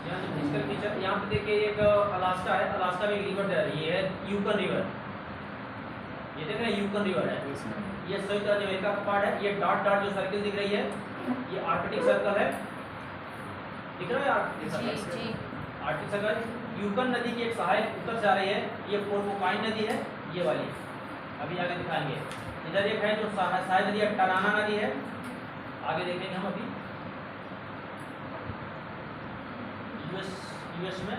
यहाँ जो physical feature यहाँ पे देखिए एक अलास्का है, अलास्का में एक रिवर जा रही है यूकन रिवर, ये देख रहे हैं यूकन रिवर है, ये संयुक्त राज्य अमेरिका का पार्ट है। ये डॉट डॉट जो सर्कल दिख रही है ये आर्कटिक सर्कल है, दिख रहा है आर्कटिक सर्कल। आर्कटिक सर्कल यूकन नदी की एक सहायक उत्तर जा रही है, ये पोर्कुपाइन नदी है ये वाली, अभी आगे दिखाएंगे। इधर एक है जो सहायक नदी है टनाना नदी है, आगे देखेंगे हम अभी यूएस में।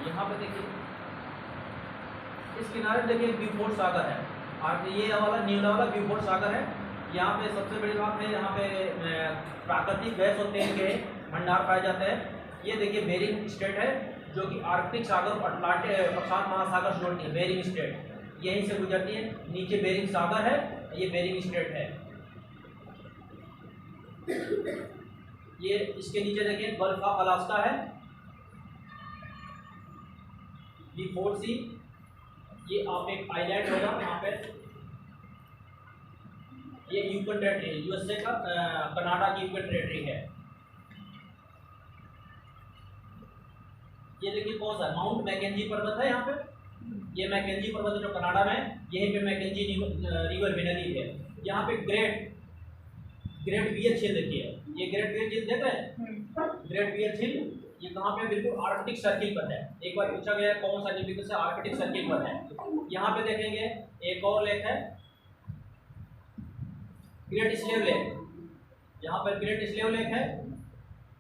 यहाँ पे देखिए इस किनारे देखिए ब्यूफोर्ड सागर है, और ये वाला नीला वाला ब्यूफोर्ड सागर है। यहाँ पे सबसे बड़ी बात है, यहाँ पे प्राकृतिक गैस और तेल के भंडार पाए जाते हैं। ये देखिए बेरिंग स्टेट है जो कि आर्कटिक सागर और अटलांटिक प्रशांत महासागर से जोड़ती है, बेरिंग स्टेट यहीं से गुजरती है। नीचे बेरिंग सागर है, ये बेरिंग स्टेट है। ये इसके नीचे देखिए गल्फ ऑफ अलास्का है, ब्यूफोर्ड सी, ये आप एक आइलैंड होगा यहाँ पे, ये यूकन टेरिटरी यूएसए का कनाडा की यूकन टेरिटरी है। ये देखिए कौन सा माउंट मैकेंजी पर्वत है यहाँ पे, ये मैकेंजी पर्वत है जो कनाडा में, यहीं पे मैकेंजी रिवर भी नदी है। यहाँ पे ग्रेट बियर झील देखिए, ये ग्रेट बियर झील देख रहे हैं, ग्रेट बियर झील ये कहाँ पे बिल्कुल आर्कटिक सर्किल पर है। एक बार पूछा गया कौन सा निम्नलिखित से आर्कटिक सर्किल पर है। यहाँ पे देखेंगे एक और लेक है ग्रेट स्लेव लेक, यहाँ पर ग्रेट स्लेव लेक है।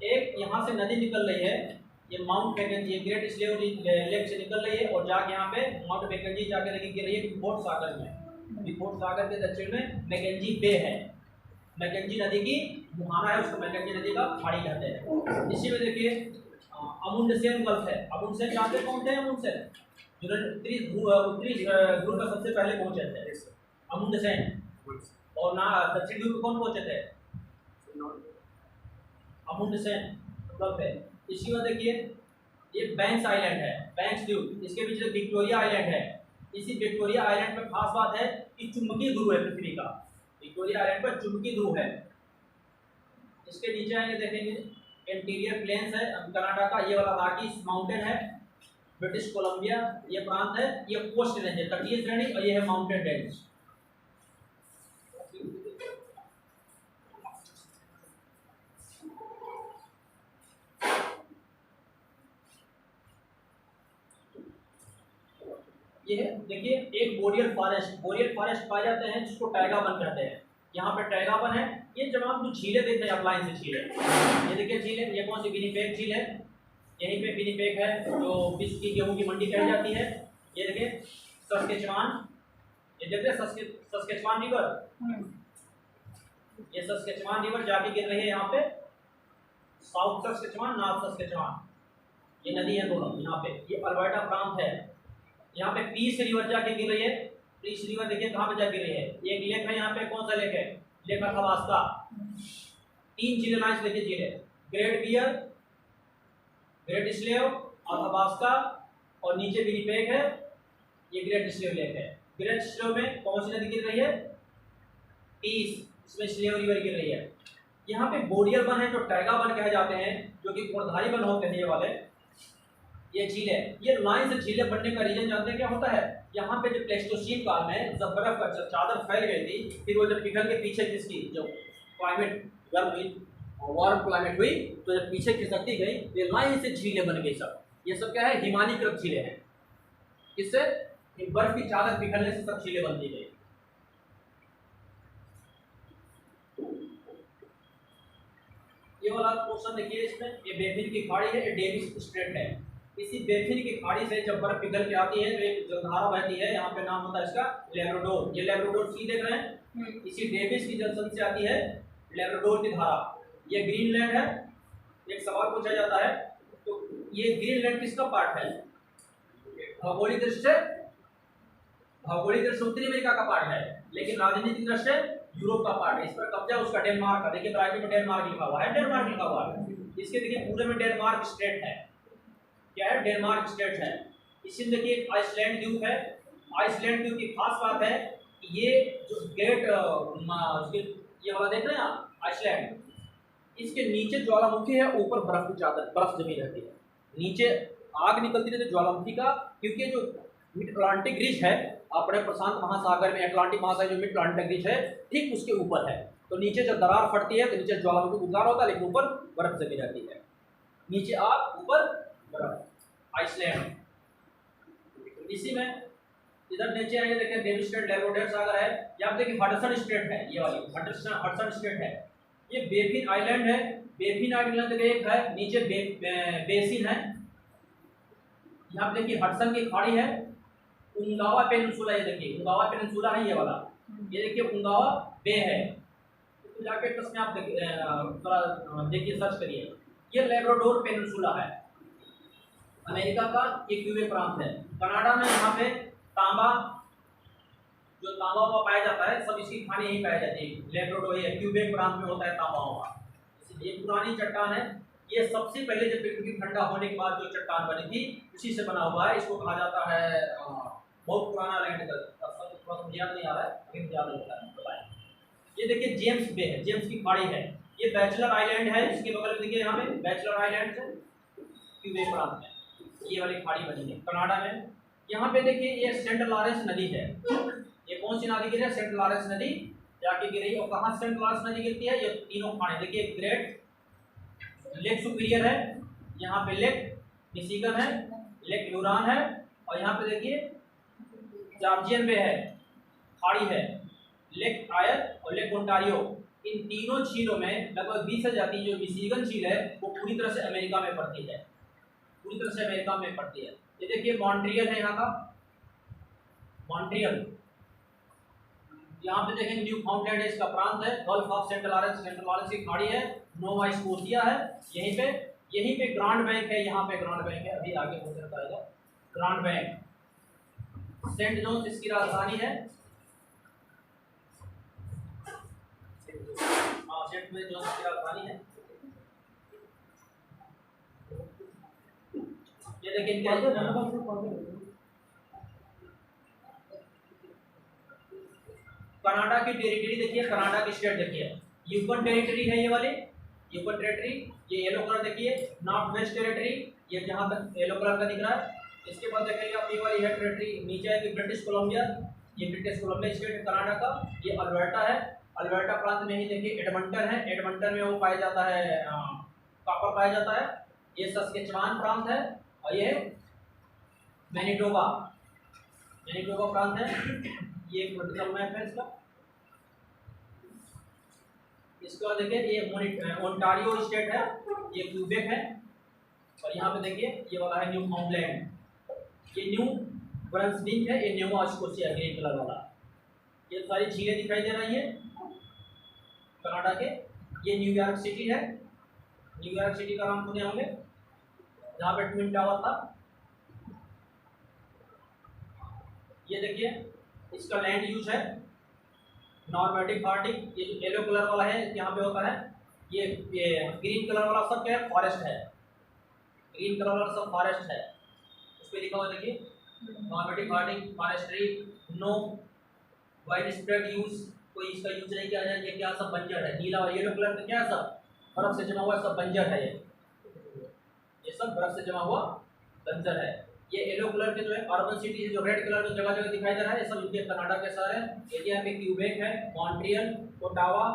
एक यहाँ से नदी निकल रही है, ये Mount Mackenzie Great Slave Lake से निकल रही है और जाके यहाँ पे माउंट मैकेंजी जाके लगी गिर रही है ब्यूफोर्ड सागर में। ब्यूफोर्ड सागर के दक्षिण में मैकेंजी बे है, मैकेंजी नदी की मुहाना है, उसको मैकेंजी नदी का खाड़ी कहते हैं। इसी में देखिए अमुंडसेन गल्फ है, अमुंडसेन जानते कौन थे? अमुंडसेन जो उत्तरी ध्रुव का सबसे पहले पहुंचे थे, अमुंडसेन। और ना दक्षिण ध्रुव कौन पहुंचे थे? अमुंडसेन गल्फ है। इसके बाद देखिए ये बैंक्स आइलैंड है, बैंक्स द्वीप, इसके पीछे विक्टोरिया आइलैंड है। इसी विक्टोरिया आइलैंड पर खास बात है कि चुंबकीय ध्रुव है पृथ्वी का, विक्टोरिया आइलैंड पर चुंबकीय ध्रुव है। इसके नीचे आएंगे देखेंगे इंटीरियर प्लेन्स है कनाडा का, ये वाला रॉकीज माउंटेन है, ब्रिटिश कोलंबिया ये प्रांत है, ये कोस्ट रेंज है तटीय श्रेणी, और ये है माउंटेन रेंज। ये है देखिए एक बोरियल फॉरेस्ट पाए जाते हैं जिसको टैगा वन कहते हैं। यहाँ पे टैगा वन है। ये जब आप जो झीलें देख रहे हैं अपलाइन से झीलें, ये देखिए झीलें, ये कौन सी विनिपेग झील है, यहीं पे विनिपेग है जो विश्व की गेहूं की मंडी कही जाती है। ये देखिए सस्केचवान, ये देखिए सस्केचवान रिवर, ये सस्केचवान रिवर जाके गिर रही है यहाँ पे, साउथ सस्केचवान नॉर्थ सस्केचवान, ये नदी है दोनों यहाँ पे। ये अल्बर्टा प्रांत है, यहाँ पे पीस रिवर जाके गिर रही है। पीस रिवर देखिए कहाँ पे जाके गिर रही है, एक लेक है यहाँ पे, कौन सा लेक है? Lake Athabasca. 3 झीलें नाइस देखिए झीलें, Great Bear, Great Slave, Athabasca और नीचे विनिपेग है, ये ग्रेट स्लेव लेक है। ग्रेट स्लेव में कौन सी नदी गिर रही है? पीस, इसमें स्लेव रिवर गिर रही है। यहाँ पे बोरियल वन है जो टैगा वन कहे जाते हैं, जो कि गुणधारी वन होते हैं ये वाले। ये झीलें, ये लाइन से झीलें बनने का रीजन जानते हैं क्या होता है? यहाँ पे जो प्लेस्टोसीन काल में जब बर्फ का चादर फैल गई थी, फिर वो जब पिघल के पीछे जिसकी जो क्लाइमेट गर्म हुई, वार्म क्लाइमेट हुई, तो जब पीछे खिसकती गई ये लाइन से झीलें बन गई। सब ये सब क्या है? हिमानीकृत झीलें हैं। इससे बर्फ की चादर पिघलने से सब झीलें बनती गई। ये वाला क्वेश्चन देखिए, इसमें ये बेफिन की खाड़ी है, ये डेविस स्ट्रेट है। इसी बेफिन की खाड़ी से जब बर्फ पिघल के आती है तो एक जलधारा बहती है, यहाँ पे नाम होता है इसका लैब्राडोर। ये लैब्राडोर सी देख रहे हैं, इसी डेविस की जलसंधि से आती है लैब्राडोर की धारा। ये ग्रीनलैंड है। एक सवाल पूछा जाता है तो ये ग्रीनलैंड किसका पार्ट है? भौगोलिक दृष्टि से उत्तरी अमेरिका का पार्ट है, लेकिन राजनीतिक दृष्टि से यूरोप का पार्ट है। इस पर कब्जा उसका डेनमार्क का, देखिए ब्राजील में डेनमार्क लिखा हुआ है, डेनमार्क लिखा हुआ है। इसके देखिए पूरे में डेनमार्क स्टेट है, क्या है? डेनमार्क स्टेट है। इसी में देखिए आइसलैंड द्वीप है। आइसलैंड द्वीप की खास बात है कि ये जो ग्रेट ये वाला देख रहे हैं आप आइसलैंड, इसके नीचे ज्वालामुखी है, ऊपर बर्फ की चादर, बर्फ जमी रहती है, नीचे आग निकलती रहती है ज्वालामुखी का, क्योंकि जो मिड अटलांटिक रीच है अपने प्रशांत महासागर में, अटलांटिक महासागर जो मिड अटलांटिक रीच है ठीक उसके ऊपर है, तो नीचे जब दरार फटती है तो नीचे ज्वालामुखी उद्गार होता है, लेकिन ऊपर बर्फ जमी रहती है, नीचे आग ऊपर बर्फ, आइसलैंड। इसी में इधर नीचे आइए देखिए डेविड स्ट्रेट, लैब्राडोर सागर है, यहाँ पे देखिए हडसन स्ट्रेट है, ये वाली हडसन स्ट्रेट है, ये बेफिन आइलैंड है, बेफिन आइलैंड एक है, नीचे बेसिन है, यहाँ पे देखिए हडसन की खाड़ी है, उंगावा पेनिनसुला, ये देखिए उंगावा पेनिनसुला है ये वाला, ये देखिए उंगावा बे है, तो जाके टेक्स्ट में आप देखिए सर्च करिए, ये लैब्राडोर पेनिनसुला है, अमेरिका का एक क्यूबेक प्रांत है। कनाडा में यहाँ पे तांबा, जो तांबा हुआ पाया जाता है, सब इसकी खानी यही पाई जाती है, लैब्राडोर ये क्यूबेक प्रांत में होता है तांबा हुआ, ये पुरानी चट्टान है, ये सबसे पहले जब पृथ्वी ठंडा होने के बाद जो चट्टान बनी थी उसी से बना हुआ है, इसको कहा जाता है बहुत पुराना लैंड का, सब याद नहीं आ रहा है, लेकिन याद होता है। ये देखिए जेम्स बे है, जेम्स की खाड़ी है, ये बैचलर आइलैंड है, इसके बगल में देखिए यहाँ पे बैचलर आइलैंड है क्यूबेक प्रांत में, ये वाली खाड़ी बनी है कनाडा में। यहाँ पे देखिए ये सेंट लॉरेंस नदी है, ये कौन सी नदी गिरी है, सेंट लॉरेंस नदी जाके गिरी, और कहाँ सेंट लॉरेंस नदी गिरती है, ये तीनों खाड़ी देखिए, ग्रेट लेक सुपीरियर है, यहाँ पे लेक मिशिगन है, लेक ह्यूरॉन है, और यहाँ पे देखिए जॉर्जियन बे है, खाड़ी है, लेक आयर और लेक ओंटारियो, इन तीनों झीलों में लगभग 20 जाति, जो मिशिगन झील है वो पूरी तरह से अमेरिका में पड़ती है, पूरी तरह से अमेरिका में पड़ती है। ये देखिए मॉन्ट्रियल है यहाँ का, मॉन्ट्रियल, यहाँ पे देखेंगे न्यू फाउंडलैंड इसका प्रांत है, Gulf of Saint Lawrence, Saint Lawrence की खाड़ी है, नोवा स्कोशिया है, यहीं पे ग्रांड बैंक है, यहाँ पे ग्रांड बैंक है, अभी आगे हो सकता है ग्रांड बैंक, सेंट जोन्स इसकी राजधानी है, सेंट जोन्स की राजधानी है। ये देखिए क्या कनाडा की टेरिटरी देखिए, कनाडा की स्टेट देखिए, यूकन टेरिटरी है ये वाली, यूकन टेरिटरी, ये येलो कलर देखिए, नॉर्थ वेस्ट टेरिटरी, ये जहाँ तक येलो कलर का दिख रहा है, इसके बाद देखेंगे आप ये वाली है टेरिटरी, नीचे है कि ब्रिटिश कोलंबिया, ये ब्रिटिश कोलंबिया स्टेट कनाडा का, ये अल्बर्टा है, अल्बर्टा प्रांत में ही देखिए एडमंटन है, एडमंटन में वो पाया जाता है कॉपर पाया जाता है, ये सस्केचुआन प्रांत है, और ये मैनिटोबा, मैनिटोबा प्रांत है, ये एक वर्टिकल मैप है इसका, इसको देखिए ये ओंटारियो स्टेट है, ये क्यूबेक है, और यहाँ पे देखिए ये वाला है न्यू फाउंडलैंड, ये न्यू ब्रंसविक है, ये नोवा स्कोशिया ग्रीन कलर वाला, ये सारी झीलें दिखाई दे रही है कनाडा के। ये न्यूयॉर्क सिटी है, न्यूयॉर्क सिटी का नाम सुने होंगे, जहाँ पे ट्विन टावर था। ये देखिए इसका लैंड यूज है नॉर्मेटिक आर्टिक, ये जो येलो कलर वाला है यहाँ पे होता है, ये ग्रीन कलर वाला सब क्या है, फॉरेस्ट है, ग्रीन कलर वाला सब फॉरेस्ट है, उस पर लिखा हुआ देखिए nomadic arctic forestry, no widespread use, कोई इसका यूज नहीं किया जाए, ये क्या सब बंजर है, नीला और येलो कलर का क्या है सब बर्फ से जमा हुआ सब बंजर है, ये सब बर्फ से जमा हुआ बंजर है। ये येलो कलर के जो है अर्बन सिटी है, जो रेड कलर में जगह जगह दिखाई दे रहा है, ये सब इनके कनाडा के शहर हैं, एरिया में क्यूबेक है, मॉन्ट्रियल, ओटावा,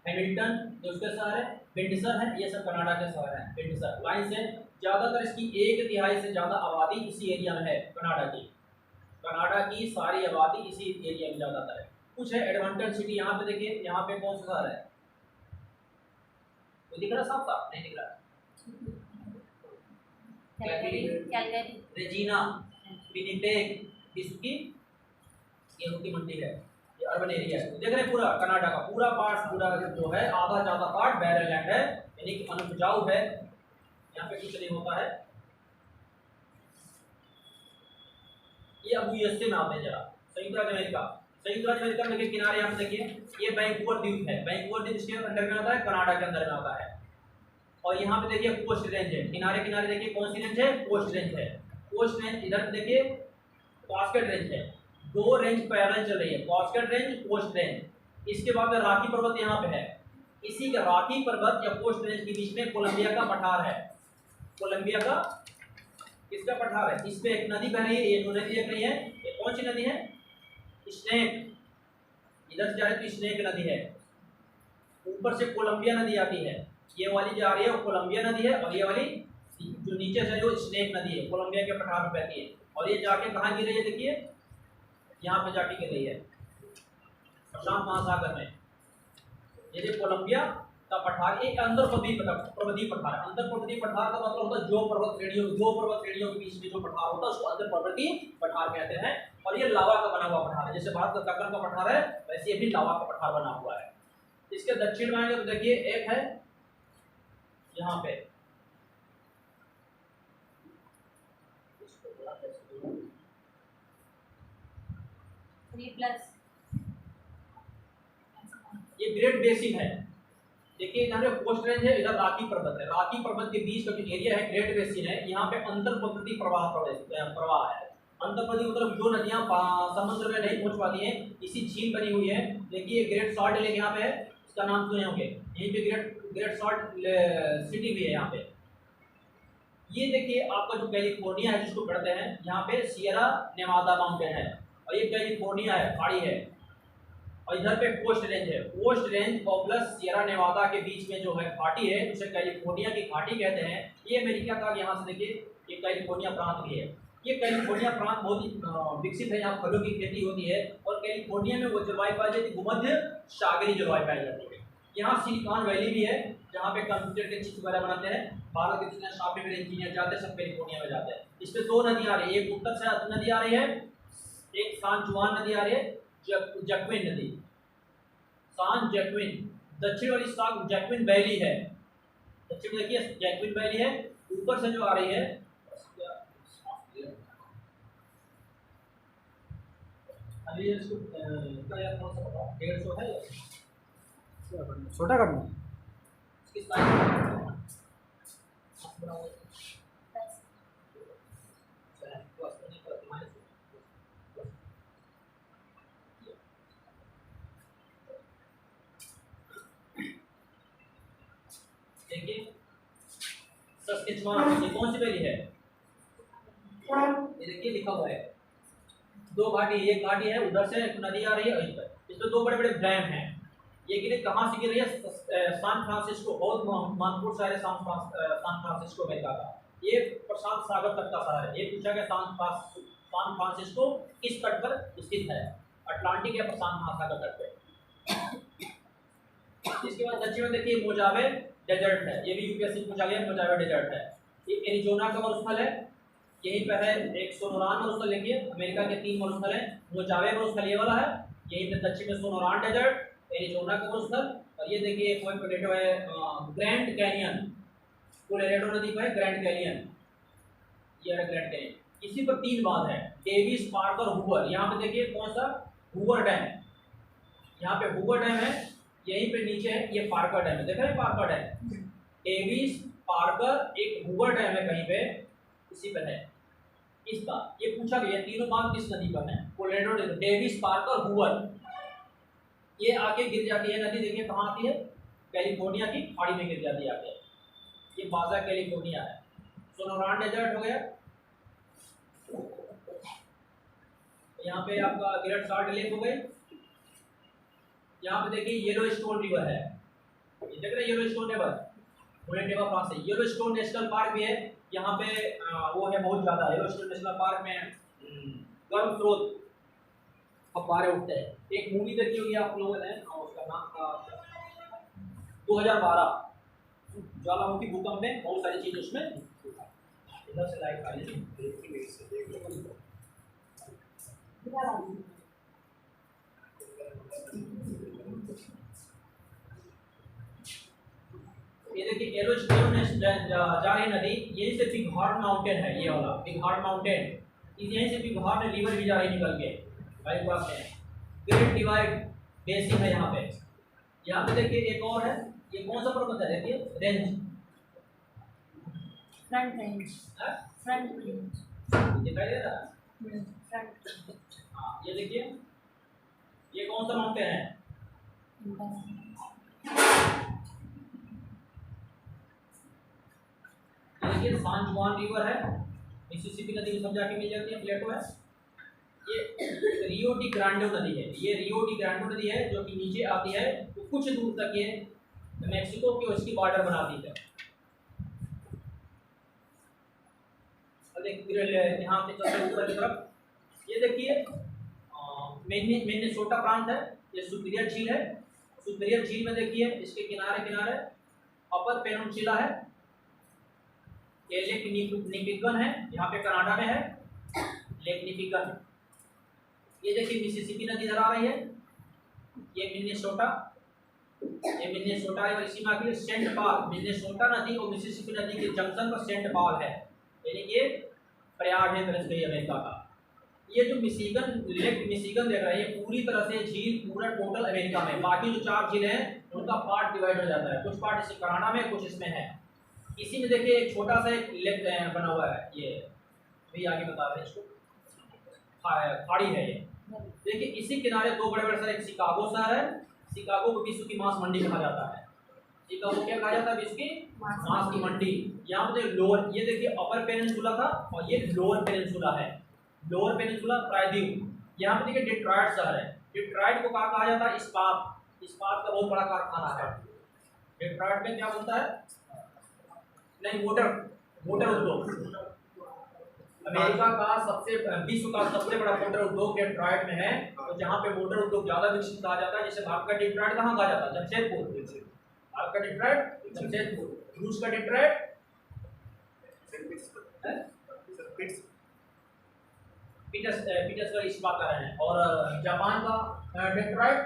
हैमिल्टन जो उसके शहर है, विंडसर है, ये सब कनाडा के शहर हैं, विंडसर लाइन से ज़्यादातर इसकी 1/3 से ज़्यादा आबादी इसी एरिया में है कनाडा की, कनाडा की सारी आबादी इसी एरिया में ज़्यादातर है। कुछ है एडमंटन सिटी, यहाँ पे देखिए, यहाँ पे कौन सा शहर है, तो दिख रहा साफ साफ नहीं दिख रहा, रेजिना, विनिपेग, इसकी गेहूं की मंडी है, ये अर्बन एरिया है। देख रहे हैं पूरा कनाडा का पूरा पार्ट, पूरा जो है आधा ज़्यादा पार्ट बैरल लैंड है, यानी कि अनुपजाऊ है, यहाँ पे कुछ नहीं होता है। ये अब यूएसए में आते हैं जरा, संयुक्त राज्य अमेरिका, संयुक्त राज्य अमेरिका में किनारे यहाँ पे देखिए, ये वैंकूवर द्वीप है, वैंकूवर द्वीप इसके अंदर में आता है, कनाडा के अंदर में आता है। और यहाँ पे देखिए कोस्ट रेंज है, किनारे किनारे देखिए कौन सी रेंज है, कोस्ट रेंज है, कोस्ट रेंज इधर देखिए कास्केड रेंज है, दो रेंज पैरेलल चल रही है, कास्केड रेंज, कोस्ट रेंज। इसके बाद रॉकी पर्वत यहाँ पे है, इसी के रॉकी पर्वत या कोस्ट रेंज के बीच में कोलंबिया का पठार है। कोलंबिया का किसका पठार है? इस पे एक नदी बह रही है, ये जो नदी देख रही है ये कौन सी नदी है? स्नेक। इधर से जा रही तो स्नेक नदी है, ऊपर से कोलंबिया नदी आती है, ये वाली जा रही है वो कोलंबिया नदी है, और ये वाली जो नीचे से जो स्नेक नदी है कोलंबिया के पठार में बहती है। और ये जाके कहाँ गिर रही है? देखिए यहाँ पे जाके गिर रही है प्रशांत महासागर में। ये कोलंबिया का पठार एक अंतर पर्वतीय पठार है। अंतर पर्वतीय पठार का मतलब होता है दो पर्वत श्रेणियों के बीच में जो पठार होता है उसको अंतर पर्वतीय पठार कहते हैं। और ये लावा का बना हुआ पठार है, जैसे भारत का दक्कन का पठार है वैसे ये भी लावा का पठार बना हुआ है। इसके दक्षिण में तो देखिए एक है यहाँ पे, ये ग्रेट बेसिन है। देखिए इधर कोस्ट रेंज है, इधर रॉकी पर्वत है, रॉकी पर्वत के बीच का जो एरिया है ग्रेट बेसिन है। यहाँ पे अंतर पर्वतीय प्रवाह है। अंतर पर्वतीय मतलब जो नदियाँ समुद्र में नहीं पहुँच पाती हैं, इसी झील बनी हुई है। देखिए ग्रेट सॉल्ट लेक यहाँ पे है, इसका नाम सुने होंगे, यहीं पे ग्रेट सॉल्ट सिटी भी है यहाँ पे। ये देखिए आपका जो कैलिफोर्निया है जिसको पढ़ते हैं, यहाँ पे सियरा नेवादा माउंटेन है, और ये कैलिफोर्निया है, पहाड़ी है। और इधर पे कोस्ट रेंज है, कोस्ट रेंज और प्लस सियरा नेवादा के बीच में जो है घाटी है उसे कैलिफोर्निया की घाटी कहते हैं। ये अमेरिका का यहाँ से देखिए ये कैलिफोर्निया प्रांत भी है। ये कैलिफोर्निया प्रांत बहुत ही विकसित है, यहाँ फलों की खेती होती है। और कैलिफोर्निया में वो जलवायु पाई जाती है भूमध्य सागरीय जलवायु पाई जाती है। यहाँ सिलिकॉन वैली भी है जहाँ पे कंप्यूटर के चिप वगैरह बनाते हैं। भारत के जितने सॉफ्टवेयर इंजीनियर जाते हैं सब कैलिफोर्निया में जाते हैं। इस पे दो नदी आ रही है, एक उत्तर से नदी आ रही है, एक सान जुआन नदी आ रही है, जैक्विन नदी, सान जैक्विन। दक्षिण वाली साग जैक्विन वैली है, दक्षिण में देखिए जैक्विन वैली है। ऊपर से जो आ रही है अभी इसको क्या यार कौन सा पता 150 है छोटा करना इसकी साइज देखिए सस्केचुआन, ये कौन सी वैली है? ये देखिए लिखा हुआ है दो घाटी, एक घाटी है उधर से एक नदी आ रही है, इसमें दो बड़े बड़े डैम हैं। ये गिरे कहाँ से गिर रही है? सैन फ्रांसिस्को, बहुत महत्वपूर्ण शहर है सैन फ्रांसिस्को अमेरिका का। ये प्रशांत सागर तट का शहर है। ये पूछा गया सैन फ्रांसिस्को किस तट पर स्थित है? अटलांटिक या प्रशांत महासागर तट पे। इसके बाद दक्षिण में देखिए मोजावे डेजर्ट है, ये भी यूपीएससी पूछा गया, मोजावे डेजर्ट है। ये एरिजोना का मरुस्थल है, यहीं पर है। एक सोनोरान मरुस्थल देखिए, अमेरिका के 3 मरुस्थल हैं। मोजावे मरुस्थल ये वाला है, यहीं पे दक्षिण में सोनोरान डेजर्ट, एरिजोना का मरुस्थल। और ये देखिए कोई पोटैटो है ग्रैंड कैनियन, कोलोराडो नदी पर है ग्रैंड कैनियन, ये है ग्रैंड कैनियन। इसी पर 3 बांध है, डेविस, पार्कर, हूवर। यहाँ पे देखिए कौन सा? Hoover dam. यहाँ पे हूवर डैम है, यहीं पे नीचे है ये पार्कर डैम है। देखा है पार्कर डैम, डेविस, पार्कर, एक हूवर डैम है कहीं पे, इसी पर है। इसका ये पूछा गया तीनों बांध किस नदी पर है? Colorado, Davis, Parker, Hoover. ये आके गिर जाती है नदी, देखिए कहाँ आती है? कैलिफोर्निया की खाड़ी में गिर जाती है आके। ये बाजा कैलिफोर्निया है। सोनोरान डेजर्ट हो गया, यहाँ पे आपका ग्रेट सॉल्ट लेक हो गई। यहाँ पे देखिए येलो स्टोन रिवर है, ये देख रहे हैं येलो स्टोन रिवर, मोनेटेवा फ्रांस से। येलो स्टोन नेशनल पार्क भी है यहाँ पे, वो है बहुत ज्यादा। येलो स्टोन नेशनल पार्क में गर्म स्रोत फव्वारे उठते हैं। एक मूवी देखी होगी आप लोगों ने, उसका नाम था 2012 ज्वालामुखी भूकंप में, बहुत सारी चीजें उसमें इधर से लाइट आ रही है। ये देखिए येलो स्टोन जा रही नदी, यहीं से बिग हॉर्न माउंटेन है, ये वाला बिग हॉर्न माउंटेन, यहीं से बिग हॉर्न रिवर भी जा रही निकल के बाईपास में। ग्रेट डिवाइड बेसिन है यहाँ पे। यहाँ पे देखिए एक और है, ये कौन सा पर्वत है? देखिए range, front range, front range, दिखाई दे रहा है? हाँ, ये देखिए, ये कौन सा माउंटेन है? देखिए सान जुआन रिवर है, मिसिसिपी नदी में सब जाके मिल जाती है, प्लेटो है। ये रियो डी ग्रांडो नदी है, ये रियो डी ग्रांडो नदी है जो कि नीचे आती है, तो कुछ दूर तक ये मैक्सिको की उसकी बॉर्डर बनाती है। यहाँ पे चलते ऊपर की तरफ, ये देखिए मिनेसोटा प्रांत है, ये सुपीरियर झील है। सुपीरियर झील में देखिए इसके किनारे किनारे अपर पेनिनसुला है, ये लेक निपिगन है, यहाँ पे कनाडा में है लेक निपिगन। ये देखिए मिसिसिपी नदी इधर आ रही है, ये मिनेसोटा है, इसी में आती है सेंट पॉल। मिनेसोटा नदी और मिसिसिपी नदी के जंक्शन पर सेंट पॉल है, यानी कि प्रयाग है अमेरिका का। ये जो मिशिगन लेक मिशिगन देख रहे हैं, ये पूरी तरह से झील पूरा टोटल अमेरिका में, बाकी जो 4 झील हैं उनका पार्ट डिवाइड हो जाता है, कुछ पार्ट इसी कनाडा में, कुछ इसमें है। इसी में देखिए एक छोटा सा एक लेक बना हुआ है, ये भी आगे बता रहे हैं इसको, खाड़ी है ये। देखिए इसी किनारे 2 बड़े बड़े शहर, एक शिकागो शहर है, शिकागो को विश्व की मांस मंडी कहा जाता है। शिकागो क्या कहा जाता है? विश्व की मांस की मंडी। यहाँ पे लोअर, ये देखिए अपर पेनिनसुला था और ये लोअर पेनिनसुला है, लोअर पेनिनसुला प्रायद्वीप। यहाँ पे देखिए डिट्रॉइट शहर है, डिट्रॉइट को कहा जाता है इस्पात, इस्पात का बहुत बड़ा कारखाना है। डिट्रॉइट में क्या बनता है? नहीं, मोटर उद्योग। अमेरिका का विश्व का सबसे बड़ा मोटर उद्योग डिट्रॉइट में है, तो जहाँ पे मोटर उद्योग ज्यादा विकसित कहा जाता है। जैसे भारत का डिट्रॉइट कहाँ कहा जाता है? जमशेदपुर। भारत का डिट्रॉइट जमशेदपुर, रूस का डिट्रॉइट पीटर्सबर्ग इस्पात का है, और जापान का डिट्रॉइट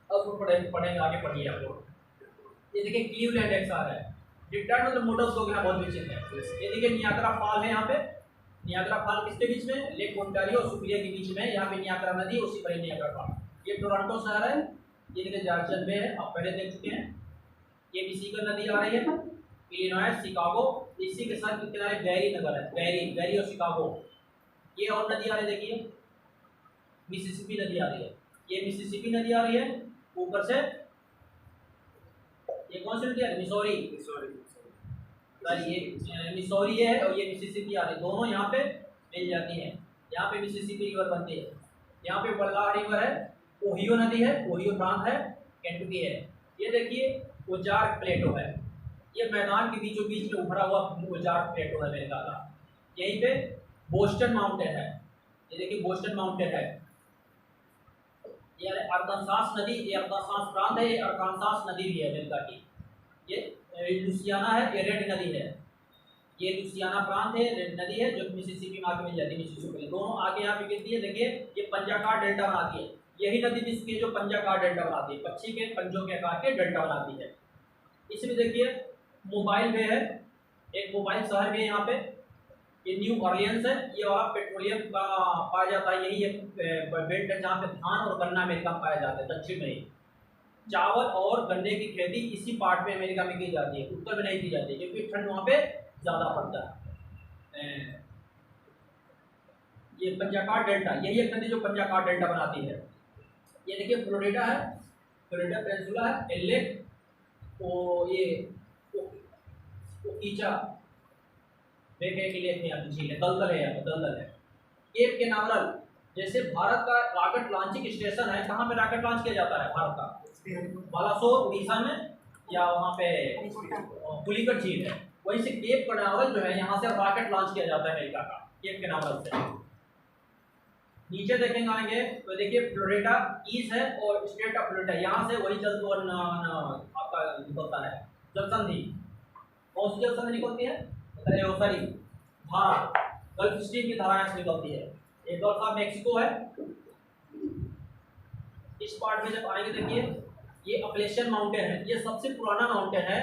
अब पढ़ेंगे, आगे पढ़िए आप लोग। ये देखिए क्लीवलैंड एक शहर है, डिट्रॉइट मतलब मोटर उद्योग यहाँ बहुत विकसित है। ये देखिए नियाग्रा फॉल है, यहाँ पे नियाग्रा फॉल किसके बीच में? लेक ओंटारियो और सुपीरियर के बीच में, यहाँ पे नियाग्रा नदी, उसी पर नियाग्रा फॉल। ये टोरंटो शहर है, ये देखिए जॉर्जिया बे है, आप पहले देख चुके हैं। ये मिशिगन नदी आ रही है, इलिनॉइस, शिकागो, इसी के साथ किनारे गैरी नगर है, गैरी और शिकागो। ये और नदी आ रही है, देखिए मिसिसिपी नदी आ रही है, ये मिसिसिपी नदी आ रही है ऊपर से। ये कौन सी नदी आ रही है? मिसौरी, ये मिसौरी है और ये मिसिसिपी आ रही है, दोनों यहाँ पे मिल जाती हैं। यहाँ पे मिसिसिपी रिवर बनती है, यहाँ पे बल्लाह रिवर है, ओहियो नदी है, ओहियो प्रांत है, केंटुकी है। ये देखिए ओजार्क प्लेटो है, ये मैदान के बीचों बीच में उभरा हुआ ओजार्क प्लेटो है अमेरिका का। यहीं पे बोस्टन माउंटेन है, ये देखिए बोस्टन माउंटेन है। ये अरकानसास नदी, ये अरकानसास प्रांत है, ये अरकानसास नदी भी है अमेरिका की। ये लुसियाना है, ये रेड नदी है, ये लुसियाना प्रांत है, रेड नदी है जो मिसिसिपी में आके मिल जाती है, मिसिसिपी दोनों आके यहाँ पे गिरती है। देखिए ये पंजाकार डेल्टा बनाती है, यही नदी विश्व के जो पंजाकार डेल्टा बनाती है, पक्षी के पंजों के आकार के डेल्टा बनाती है। इसमें देखिए मोबाइल बे है, एक मोबाइल शहर भी है यहाँ पे, ये न्यू ऑरलियंस है, ये वहाँ पेट्रोलियम का पाया जाता है, यही एक बेल्ट है जहाँ पे धान और गन्ना अमेरिका में पाया जाता है, दक्षिण में ही। चावल और गन्ने की खेती इसी पार्ट में अमेरिका में की जाती है, उत्तर में नहीं की जाती क्योंकि ठंड वहाँ पे ज़्यादा पड़ता है। ये पंजाकार डेल्टा, यही एक नदी जो पंजाकार डेल्टा बनाती है। ये देखिए फ्लोरिडा है, फ्लोरिडा पेनिनसुला है, लेक ये ओकीचा के लिए झील है, दलदल है, दलदल है। केप कैनावरल, जैसे भारत का रॉकेट लॉन्चिंग स्टेशन है, कहाँ पे रॉकेट लॉन्च किया जाता है भारत का? बालासोर उड़ीसा में, या वहाँ पे पुलिकट झील है, वहीं से केप कैनावरल जो है यहाँ से रॉकेट लॉन्च किया जाता है अमेरिका का, केप कैनावरल से। नीचे देखेंगे आएंगे तो देखिए फ्लोरिडा ईस्ट है और स्टेट ऑफ फ्लोरिडा, यहाँ से वही जल आपका निकलता है जलसंधि। कौन सी जलसंधि निकलती है? सॉरी धारा, गल्फ स्ट्रीम की धारा से निकलती है। एक गल्फ ऑफ मैक्सिको है। इस पार्ट में जब आएंगे देखिए ये अपलेशियन माउंटेन है, ये सबसे पुराना माउंटेन है।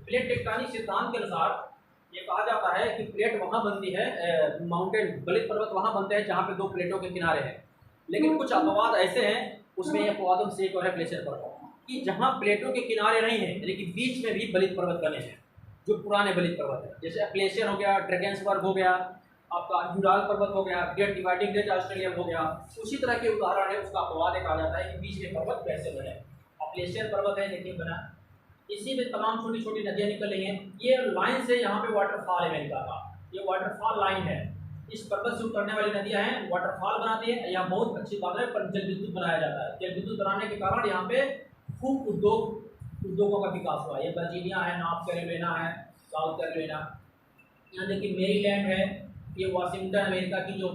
प्लेट टेक्टोनिक सिद्धांत के अनुसार ये कहा जाता है कि प्लेट वहाँ बनती है, माउंटेन गलित पर्वत वहाँ बनते हैं जहाँ पे 2 प्लेटों के किनारे हैं। लेकिन कुछ अपवाद ऐसे हैं, उसमें ये अपवादों से एक और है प्लेशियर पर्वत, कि जहाँ प्लेटों के किनारे नहीं है, लेकिन बीच में भी गलित पर्वत बने हैं। जो पुराने बलित पर्वत है, जैसे ग्लेशियर हो गया, ड्रैगन्सबर्ग हो गया, आपका यूराल पर्वत हो गया, ग्रेट डिवाइडिंग रेंज ऑस्ट्रेलिया हो गया, उसी तरह के उदाहरण है। उसका अपवाद कहा जाता है कि बीच में पर्वत कैसे बने। अब ग्लेशियर पर्वत है, देखिए बना, इसी में तमाम छोटी छोटी नदियाँ निकल रही हैं। ये लाइन से यहाँ पे वाटरफॉल है अमेरिका का, ये वाटरफॉल लाइन है। इस पर्वत से उतरने वाली नदियाँ हैं, वाटरफॉल बनाती है। यहाँ बहुत अच्छी बात है, पर जल विद्युत बनाया जाता है। जल विद्युत बनाने के कारण यहाँ पे खूब उद्योगों का विकास हुआ है। ये वर्जीनिया है, नॉर्थ कैरोलिना है, साउथ कैरोलिना, यहाँ देखिए मेरीलैंड है, ये वाशिंगटन अमेरिका की जो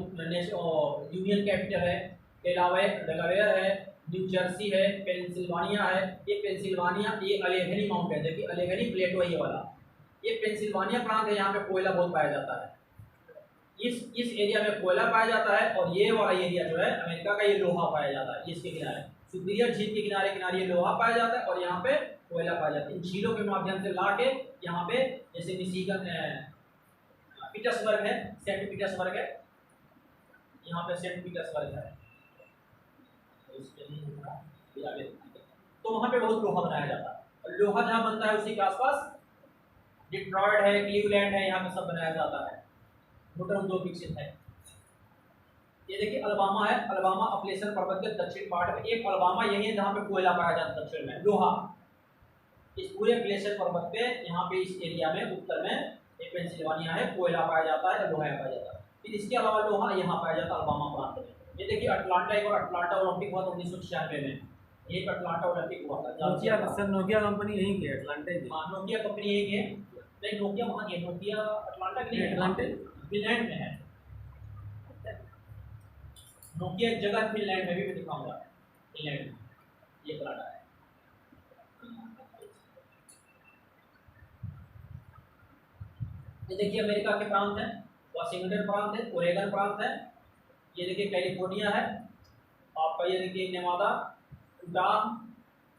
यूनियन कैपिटल है, डेलावेयर है, न्यू जर्सी है, पेंसिल्वानिया है। ये पेंसिल्वानिया, ये अलेघनी माउंटेन, देखिए अलेघनी प्लेटो ये वाला, ये पेंसिल्वानिया प्रांत है। यहाँ पे कोयला बहुत पाया जाता है। इस एरिया में कोयला पाया जाता है। और ये वाला एरिया जो है अमेरिका का, ये लोहा पाया जाता है। इसके किनारे सुपीरियर झील के किनारे किनारे ये लोहा पाया जाता है और यहाँ पे कोयला पाया जाता है। इन झीलों के माध्यम से ला के यहाँ पे, जैसे मिशिगन पीटर्सबर्ग है, सेंट पीटर्सबर्ग है, यहाँ पे सेंट पीटर्सबर्ग है, तो वहाँ पे बहुत लोहा बनाया जाता है। और लोहा जहाँ बनता है उसी के आसपास डिट्रॉयट है, क्लीवलैंड है, यहाँ पे सब बनाया जाता है। मोटर उद्योग विकसित है। ये देखिए अलबामा है, अलबामा अपलेशन पर्वत के दक्षिण पार्ट में, एक अलबामा यही है जहाँ पे कोयला पाया जाता है दक्षिण में, लोहा। इस पूरे ग्लेशियर पर्वत पे यहाँ पे इस एरिया में उत्तर में एक पेंसिल्वानिया है, कोयला पाया जाता है, लोहा पाया जाता है। फिर इसके अलावा लोहा यहाँ पाया जाता है अलबामा प्रांत में। ये देखिए अटलांटा, एक और अटलांटा ओलंपिक हुआ था 1996 में, एक अटलांटा ओलंपिक हुआ था। नोकिया कंपनी यहीं की है, अटलांटा की। हाँ, नोकिया कंपनी यही है। नहीं, नोकिया वहाँ की है, नोकिया अटलांटा की नहीं है, अटलांटा फिनलैंड में है। नोकिया एक जगह फिनलैंड में भी मैं दिखाऊंगा, फिनलैंड में ये कनाडा है। ये देखिए अमेरिका के प्रांत हैं, वाशिंगटन प्रांत है, ओरेगन प्रांत है। ये देखिए कैलिफोर्निया है आपका, ये देखिए Nevada, Utah,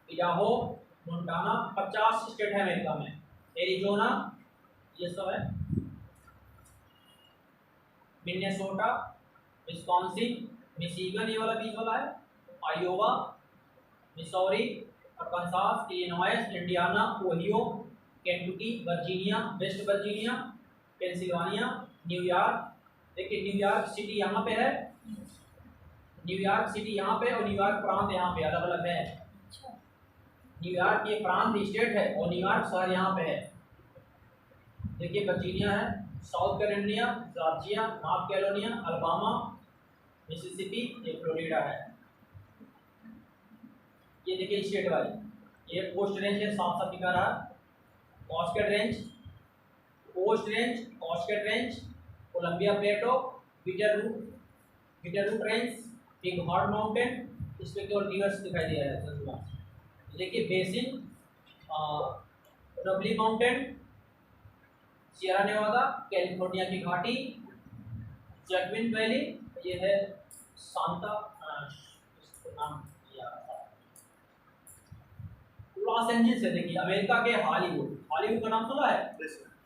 Idaho, Montana, 50 state है अमेरिका में, एरिजोना, ये सब है, मिनेसोटा, विस्कॉन्सिन, मिशिगन ये वाला बीच वाला है, Iowa, Missouri, अरकानसास, Illinois, Indiana, Ohio, Kentucky, Virginia, West Virginia, Pennsylvania, New York. देखिए न्यूयॉर्क सिटी यहाँ पे है, न्यूयॉर्क सिटी यहाँ पे और न्यूयॉर्क प्रांत यहाँ पे अलग अलग है। न्यूयॉर्क ये प्रांत स्टेट है और न्यूयॉर्क शहर यहाँ पे है। देखिए वर्जीनिया है, south Carolina, Georgia, north Carolina, Alabama, Mississippi, ये फ्लोरिडा है। ये देखिए स्टेट वाली, ये कोस्ट रेंज है, साफ साफ दिखा रहा है। Cascade range, coast range, Cascade range, Columbia plateau, Bitterroot range, Bighorn mountain, इसमें केवल रिवर्स दिखाई दे रहा है। देखिए basin, Ruby mountain, Sierra Nevada, California की घाटी, जैक्विन वैली, ये है सांता, नाम लॉस एंजल्स है। देखिए अमेरिका के हॉलीवुड, हॉलीवुड का नाम सुना है?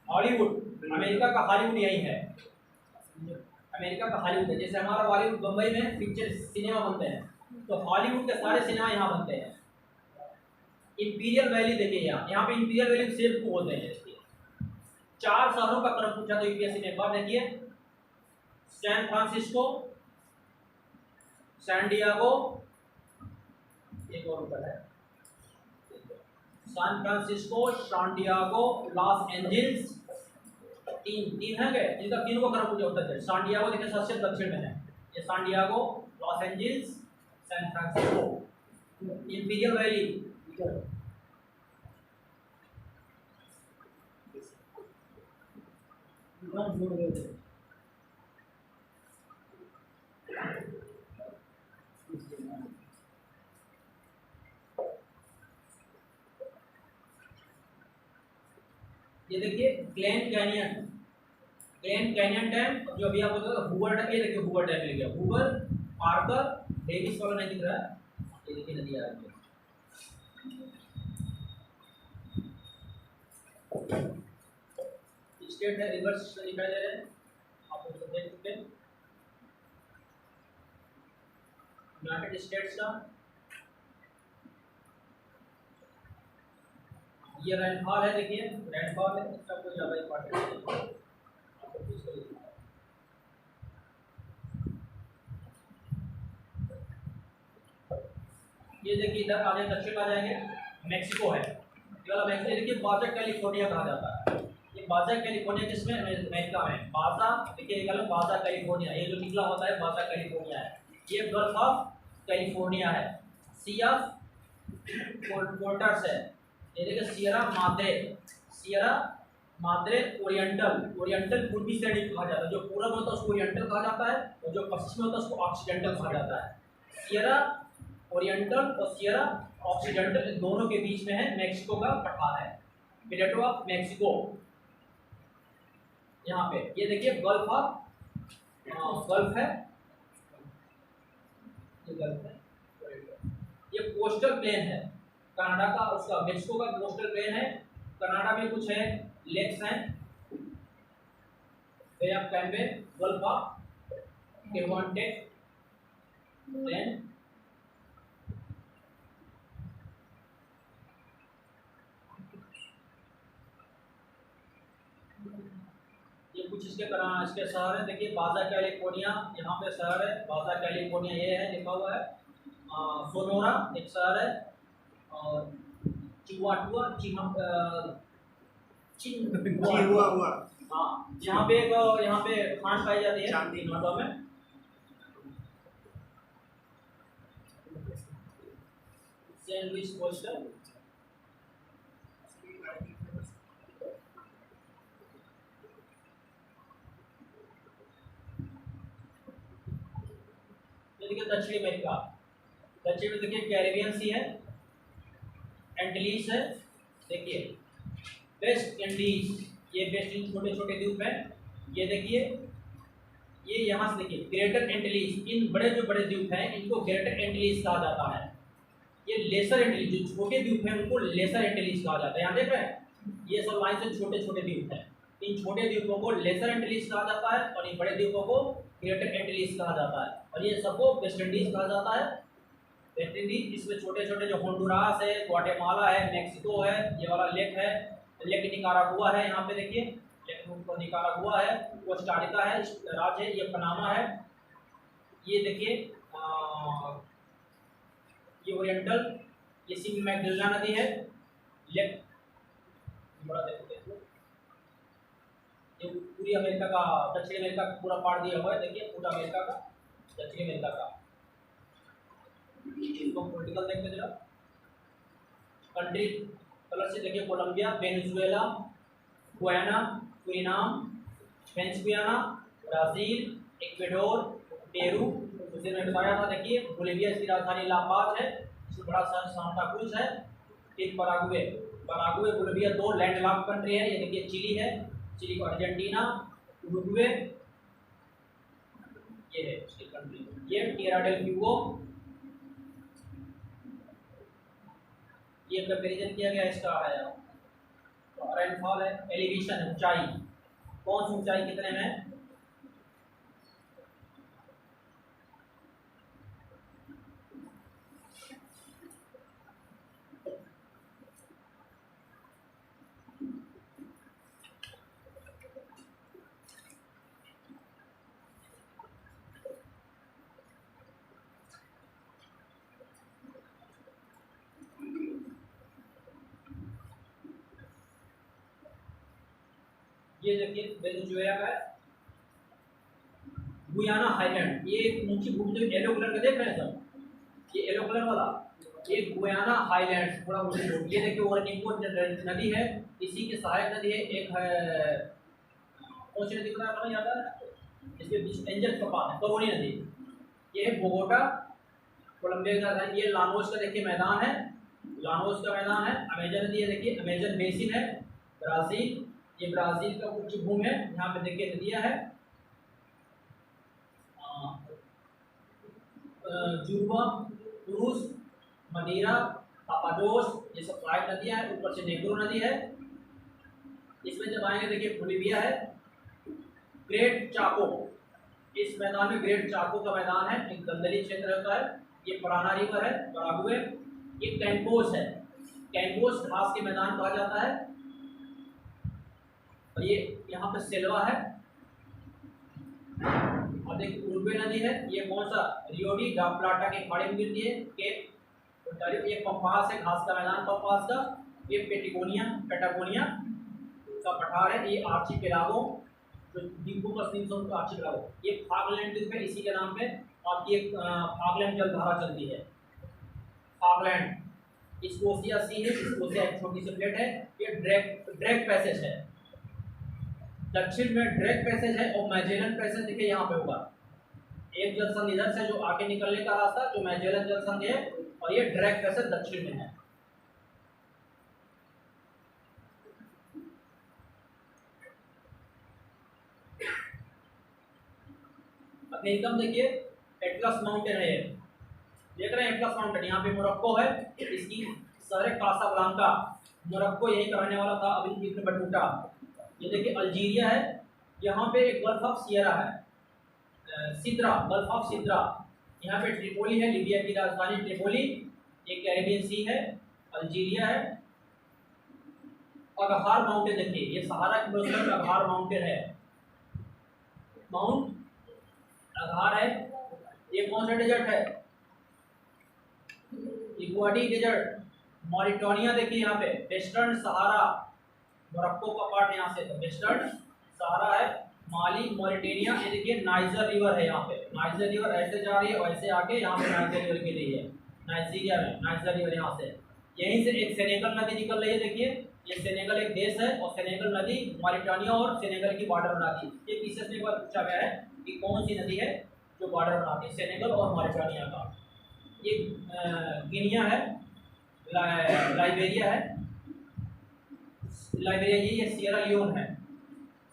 हॉलीवुड अमेरिका का हॉलीवुड यही है, अमेरिका का हॉलीवुड है। जैसे हमारा बॉलीवुड बम्बई में पिक्चर सिनेमा बनते हैं, तो हॉलीवुड के सारे सिनेमा यहाँ बनते हैं। इंपीरियल वैली देखिए, यहाँ पे इंपीरियल वैली सेब को बोलते हैं। 4 शहरों का क्रम पूछा तो यूपीएससी ने, एक बार देखिए, सैन फ्रांसिस्को, सैन डियागो, एक और ऊपर है, San Francisco, San Diego, Los Angeles, तीन है गए, जिनका तीनों का क्रम पूछा होता है। सैन डियागो देखिए सबसे दक्षिण में है, ये San Diego, Los Angeles, San Francisco. Imperial Valley ये देखिए Glen Canyon, Glen Canyon Dam, जो अभी आपको बताया हूवर डैम, ये देखिए हूवर डैम मिल गया, हूवर, पार्कर, डेविस वाला नहीं दिख रहा है, ये देखिए नदी आ रही है। स्टेट है, रिवर्स दिखाई दे रहे हैं, आप उसको देख सकते हैं। यूनाइटेड स्टेट्स का ये रेनफॉल है, देखिए रेनफॉल है, इसका कोई ज़्यादा इंपॉर्टेंट नहीं है, आपको पूछ कर लिखना है। ये देखिए इधर आगे दक्षिण आ जाएंगे, मैक्सिको है, ये वाला मैक्सिको, देखिए बाजा कैलिफोर्निया कहा जाता है। ये बाजा कैलिफोर्निया किसमें, अमेरिका में, बाजा देखिए निकालो, बाजा कैलिफोर्निया, ये जो निकला होता है बाजा कैलिफोर्निया है। ये गल्फ ऑफ कैलिफोर्निया है। सी ऑफ पोर्टर्स है, ये देखिए Sierra Madre, Sierra Madre oriental, oriental पूर्वी श्रेणी कहा जाता है, जो पूरब होता है उसको ओरिएंटल कहा जाता है, और जो पश्चिम होता है उसको ऑक्सीडेंटल कहा जाता है। सियरा ओरिएंटल और सियरा ऑक्सीडेंटल दोनों के बीच में है, मैक्सिको का पठार है, प्लेटो ऑफ मैक्सिको यहाँ पे। ये देखिए गल्फ ऑफ, गल्फ है, ये गल्फ है, ये कोस्टल प्लेन है कनाडा का, उसका मैक्सिको का कोस्टल प्लेन है। कनाडा में कुछ है लेक्स हैं, bay of Cambay, gulf of केवांटेक, देन ये कुछ इसके शहर है, देखिए बाजा कैलिफोर्निया यहाँ पे शहर है, बाजा कैलिफोर्निया ये है लिखा हुआ है। सोनोरा एक शहर है, और चिहुआहुआ हुआ हाँ, यहाँ पे एक, यहाँ पे खान पाई जाती है चांदी नोटों में। सेंट लुइस कोस्टल, ये देखिए दक्षिणी अमेरिका, दक्षिण में देखिए कैरिबियन सी है, एंटीलीज है, देखिए वेस्ट इंडीज, ये वेस्ट इंडीज छोटे छोटे द्वीप हैं। ये देखिए ये यहाँ से देखिए ग्रेटर एंटीलीज, इन बड़े जो बड़े द्वीप हैं इनको ग्रेटर एंटीलीज कहा जाता है। ये लेसर एंटीलीज, जो छोटे द्वीप हैं उनको लेसर एंटीलीज कहा जाता है। यहाँ देख रहे हैं ये सब लाइन से छोटे छोटे द्वीप हैं, इन छोटे द्वीपों को लेसर एंटीलीज कहा जाता है, और इन बड़े द्वीपों को ग्रेटर एंटीलीज कहा जाता है, और ये सबको वेस्ट इंडीज कहा जाता है। वेस्ट इंडीज, इसमें छोटे छोटे जो होंडुरास है, ग्वाटेमाला है, मैक्सिको है, ये वाला लेक है, लेक निकारागुआ है, यहाँ पे देखिए लेक निकारागुआ है, कोस्टारिका है राज्य है, ये पनामा है, ये देखिए ये ओरिएंटल, ये सी मैगडलेना नदी है, लेक बड़ा देखो, ये पूरी अमेरिका का, दक्षिण अमेरिका का पूरा पार्ट दिया हुआ है, देखिए पूरा अमेरिका का, दक्षिण अमेरिका का। इसको पॉलिटिकल देखते जरा, कंट्री कलर से देखिए, Colombia, Venezuela, Guyana, Suriname, Venezuela, Brazil, Ecuador, Peru, उसे मैं बताया था, देखिए बोलिविया इसकी राजधानी ला पाज है, इसमें बड़ा शहर सांता क्रूज है। फिर पराग्वे, पराग्वे बोलिविया दो लैंडलॉक्ड कंट्री है, ये देखिए चिली है, चिली को अर्जेंटीना, उरुग्वे, ये है इसकी कंट्री, ये टिएरा डेल फ्यूगो, ये कंपैरिजन किया गया इसका है। रेनफॉल है, एलिवेशन ऊंचाई, कौन सी ऊंचाई कितने में, ये देखिए वेनेजुएला का है, गुयाना हाईलैंड, ये ऊंची भूमि जो येलो कलर का देख रहे हैं सब, ये येलो कलर वाला, ये गुयाना हाईलैंड्स थोड़ा ऊंची भूमि। ये देखिए ओरनिको नदी है, इसी की सहायक नदी है, एक है कौन सी नदी का नाम याद है, इसके बीच एंजल कपान है, करोनी नदी, ये है बोगोटा, कोलंबिया का, ये लानोस का देखिए मैदान है, लानोस का मैदान है, अमेजन नदी है, देखिए अमेजन बेसिन है, ब्राजील, ये ब्राजील का उच्च भूमि है, यहाँ पे देखिए नदियाँ है, जुर्बा, क्रूज, मदीरा, पापाडोस, ये सब सहायक नदियाँ हैं। ऊपर से नेग्रो नदी है, इसमें जब आएंगे देखिए बोलिविया है, ग्रेट चाको, इस मैदान में ग्रेट चाको का मैदान है, एक दलदली क्षेत्र होता है, ये पराना रिवर है, पराग्वे, ये कैंपोस है, कैम्पोस घास के मैदान कहा जाता है। और ये यहाँ पे सेल्वा है। और देखिए उरुग्वे नदी है, ये कौन सा, रियो डी ला प्लाटा के खाड़ी में गिरती है। केप ओंटारियो, ये पंपास है, घास का मैदान पंपास का। ये पेटागोनिया का पठार है। ये आर्चिपेलागो, जो द्वीपों का सिंह आर्चिपेलागो, ये फाकलैंड द्वीप है, इसी के नाम पे आपकी एक फाकलैंड जलधारा चलती है। फाकलैंड स्कोशिया सी है, स्कोशिया एक छोटी सी प्लेट है। ये ड्रैक पैसेज है, दक्षिण में ड्रैक पैसेज है। और मैजेलन पैसेज देखिए यहाँ पे होगा, एक जलसंधि इधर से जो आगे निकलने का रास्ता जो मैजेलन जलसंधि है, और ये ड्रैक पैसेज दक्षिण में है। एकदम देखिए एटलस माउंटेन है, ये देख रहे हैं एटलस माउंटेन। यहाँ पे मोरक्को है, इसकी शहर कासाब्लांका, मोरक्को यही करने वाला था, अभी इब्न बटूटा। ये देखिए अल्जीरिया है, यहाँ पे एक गल्फ ऑफ सियरा है, सिद्रा, गल्फ ऑफ सिद्रा। यहाँ पे ट्रिपोली है, लीबिया की राजधानी ट्रिपोली। ये कैरेबियन सी है, अल्जीरिया है। अगहार माउंटेन देखिए, ये सहारा के पड़ोस में अगहार माउंटेन है, माउंट अगहार है। ये कौन सा डेजर्ट है, इक्वाडी डेजर्ट, मॉरिटानिया देखिए यहाँ पे, वेस्टर्न सहारा, मोरक्को का पार्ट यहाँ से वेस्टर्न सहारा है, माली, मॉरिटानिया। ये देखिए नाइजर रिवर है, यहाँ पे नाइजर रिवर ऐसे जा रही है और ऐसे आके यहाँ पे नाइजर रिवर गिर रही है, नाइजीरिया में नाइजर रिवर यहाँ से। यहीं से एक सेनेगल नदी निकल रही है, देखिए ये सेनेगल एक देश है, और सेनेगल नदी मॉरिटानिया और सेनेगल की बॉर्डर बनाती है। ये पीछे से एक बार पूछा गया है कि कौन सी नदी है जो बॉर्डर बनाती है सेनेगल और मॉरिटानिया का। ये गिनिया है, लाइबेरिया है, लाइबेरिया ये सियरा लियोन है,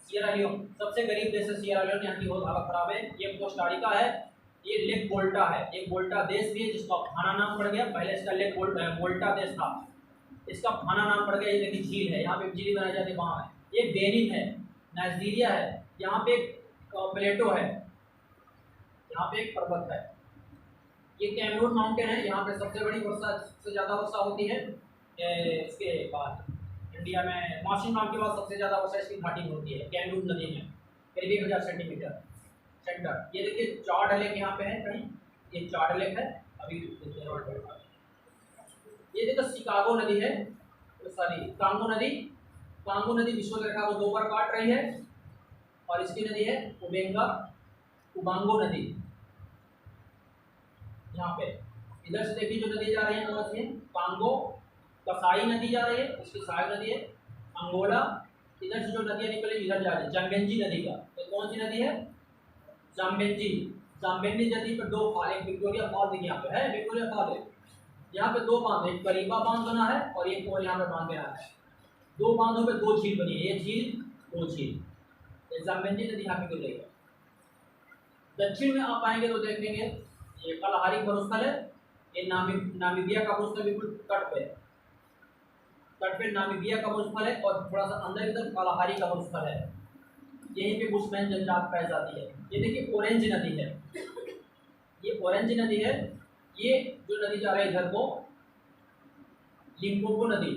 सियरा लियोन सबसे गरीब देश है सियरा लियोन, यहाँ की बहुत हालत खराब है। ये कोस्टारिका है, ये लेक बोल्टा है, एक बोल्टा देश भी है जिसका फाना नाम पड़ गया, पहले इसका लेक बोल्टा देश था, इसका फाना नाम पड़ गया। ये देखिए झील है, यहाँ पे झील बनाई जाती है वहाँ है। ये बेनिन है, नाइजीरिया है, यहाँ पे एक प्लेटो है, यहाँ पे एक पर्वत है। ये कैमरून माउंटेन है, यहाँ पे सबसे बड़ी वर्षा, सबसे ज़्यादा वर्षा होती है। इसके बाद इंडिया में मासिन नाम के बाद सबसे ज़्यादा वर्षा इसकी घाटी में होती है, कैमरून नदी में, करीब 1000 सेंटीमीटर सेंटर। ये देखिए चार्ड लेक यहाँ पे है कहीं, ये चार्ड लेक है, अभी ये देखो शिकागो नदी है, सॉरी कांगो नदी, कांगो नदी विश्व रेखा को 2 बार काट रही है। और इसकी नदी है उबांगो नदी, यहाँ पे इधर से देखिए जो नदी जा रही है कौन सी है, कांगो, कसाई नदी जा रही है, इसकी सहायक नदी है अंगोला। इधर से जो नदियाँ निकली इधर जा रही है जाम्बेंजी नदी का, तो कौन सी नदी है, जाम्बेंजी। जाम्बेंजी नदी पर 2 फाल, एक विक्टोरिया फॉल देखिए यहाँ पे है, विक्टोरिया फॉल है, यहाँ पे 2 बांध, एक करीबा बांध बना है और एक और यहाँ पे बांध बना है। 2 बांधों पे 2 झील बनी है, ये झील 2 झील, जाम्बेंजी नदी यहाँ पे गिर रही है। दक्षिण में आप आएंगे तो देखेंगे ये कलाहारी मरुस्थल है, ये नामीबिया का मरुस्थल बिल्कुल तट पे नामीबिया का मरुस्थल है, और थोड़ा सा अंदर की तरफ कलाहारी का मरुस्थल है, यहीं पे बुशमैन जनजात पाई जाती है। ये देखिए ऑरेंज नदी है, ये ऑरेंज नदी है, ये जो नदी जा रही है इधर को लिम्पोपो नदी,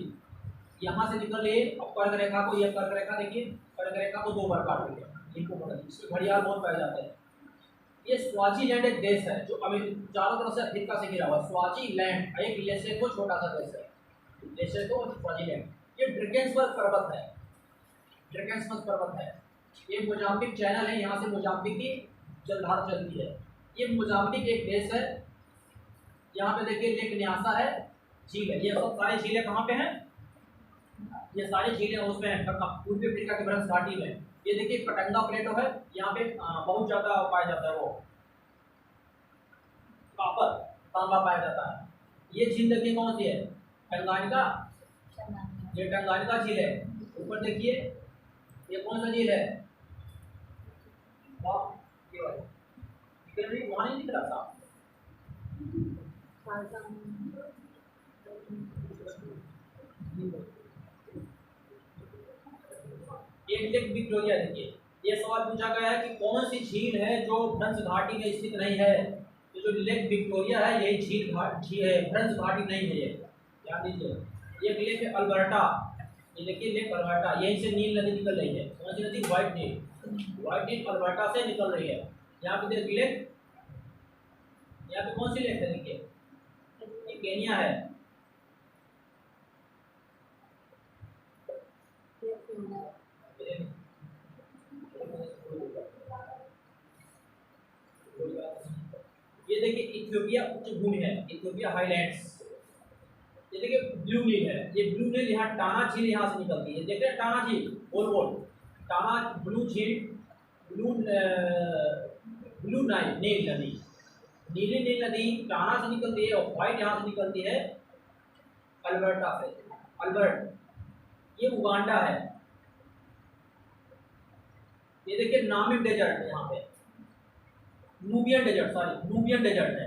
यहाँ से निकल रही है। अब कर्क रेखा को, ये कर्क रेखा देखिए, कर्क रेखा को 2 बार काट रही है लिम्पोपो नदी, इसमें घड़ियाल बहुत पाए जाते हैं। ये स्वाजीलैंड एक देश है जो अभी चारों तरफ से अफ्रीका से घिरा हुआ है, स्वाजीलैंड एक लेसोथो छोटा सा देश है, लेसोथो और स्वाजीलैंड। ये ड्रैकेंसबर्ग पर्वत है, ड्रैकेंसबर्ग पर्वत है, ये मोजाम्बिक चैनल है, यहाँ से मोजाम्बिक की जलधारा चलती है। ये मोजाम्बिक एक देश है, यहाँ पे देखिए लेक न्यासा है, झील है, ये सब सारी झीलें कहाँ पे हैं, ये सारी झीलें उसमें हैं पूर्वी अफ्रीका की बरस घाटी में। ये देखिए कटंगा प्लेटो है, यहाँ पे बहुत ज़्यादा पाया जाता है वो कॉपर, तांबा पाया जाता है। ये झील देखिए कौन सी है, टंगानिका, ये टंगानिका झील है। ऊपर देखिए ये कौन सा झील है, वहाँ नहीं दिख रहा था, ये लेक विक्टोरिया देखिए। ये सवाल पूछा गया है कि कौन सी झील है जो फ्रेंच घाटी में स्थित नहीं है, तो जो लेक विक्टोरिया है यही झील फ्रेंच घाटी नहीं है, ये ध्यान दीजिए। ये लेक है अल्बर्टा, ये देखिए लेक अल्बर्टा, यहीं से नील नदी निकल रही है। कौन सी नदी? व्हाइट नील अल्बर्टा से निकल रही है। यहाँ पे देखिए लेक, यहाँ पे कौन सी लेक है? देखिए ये केनिया है। ये देखिए इथियोपिया उच्च भूमि है, इथियोपिया हाईलैंड्स। ये देखिए ब्लू नील है, ये ब्लू नील यहाँ टाना झील यहाँ से निकलती है। देख रहे हैं टाना झील, गोल गोल टाना ब्लू झील, ब्लू ब्लू नील नदी, नीली नील नदी टाना से निकलती है और व्हाइट यहाँ से निकलती है अल्बर्टा से। अल्बर्ट ये उगांडा है। ये देखिए नामिब डेजर्ट है, यहाँ पे Nubian desert, sorry Nubian desert है।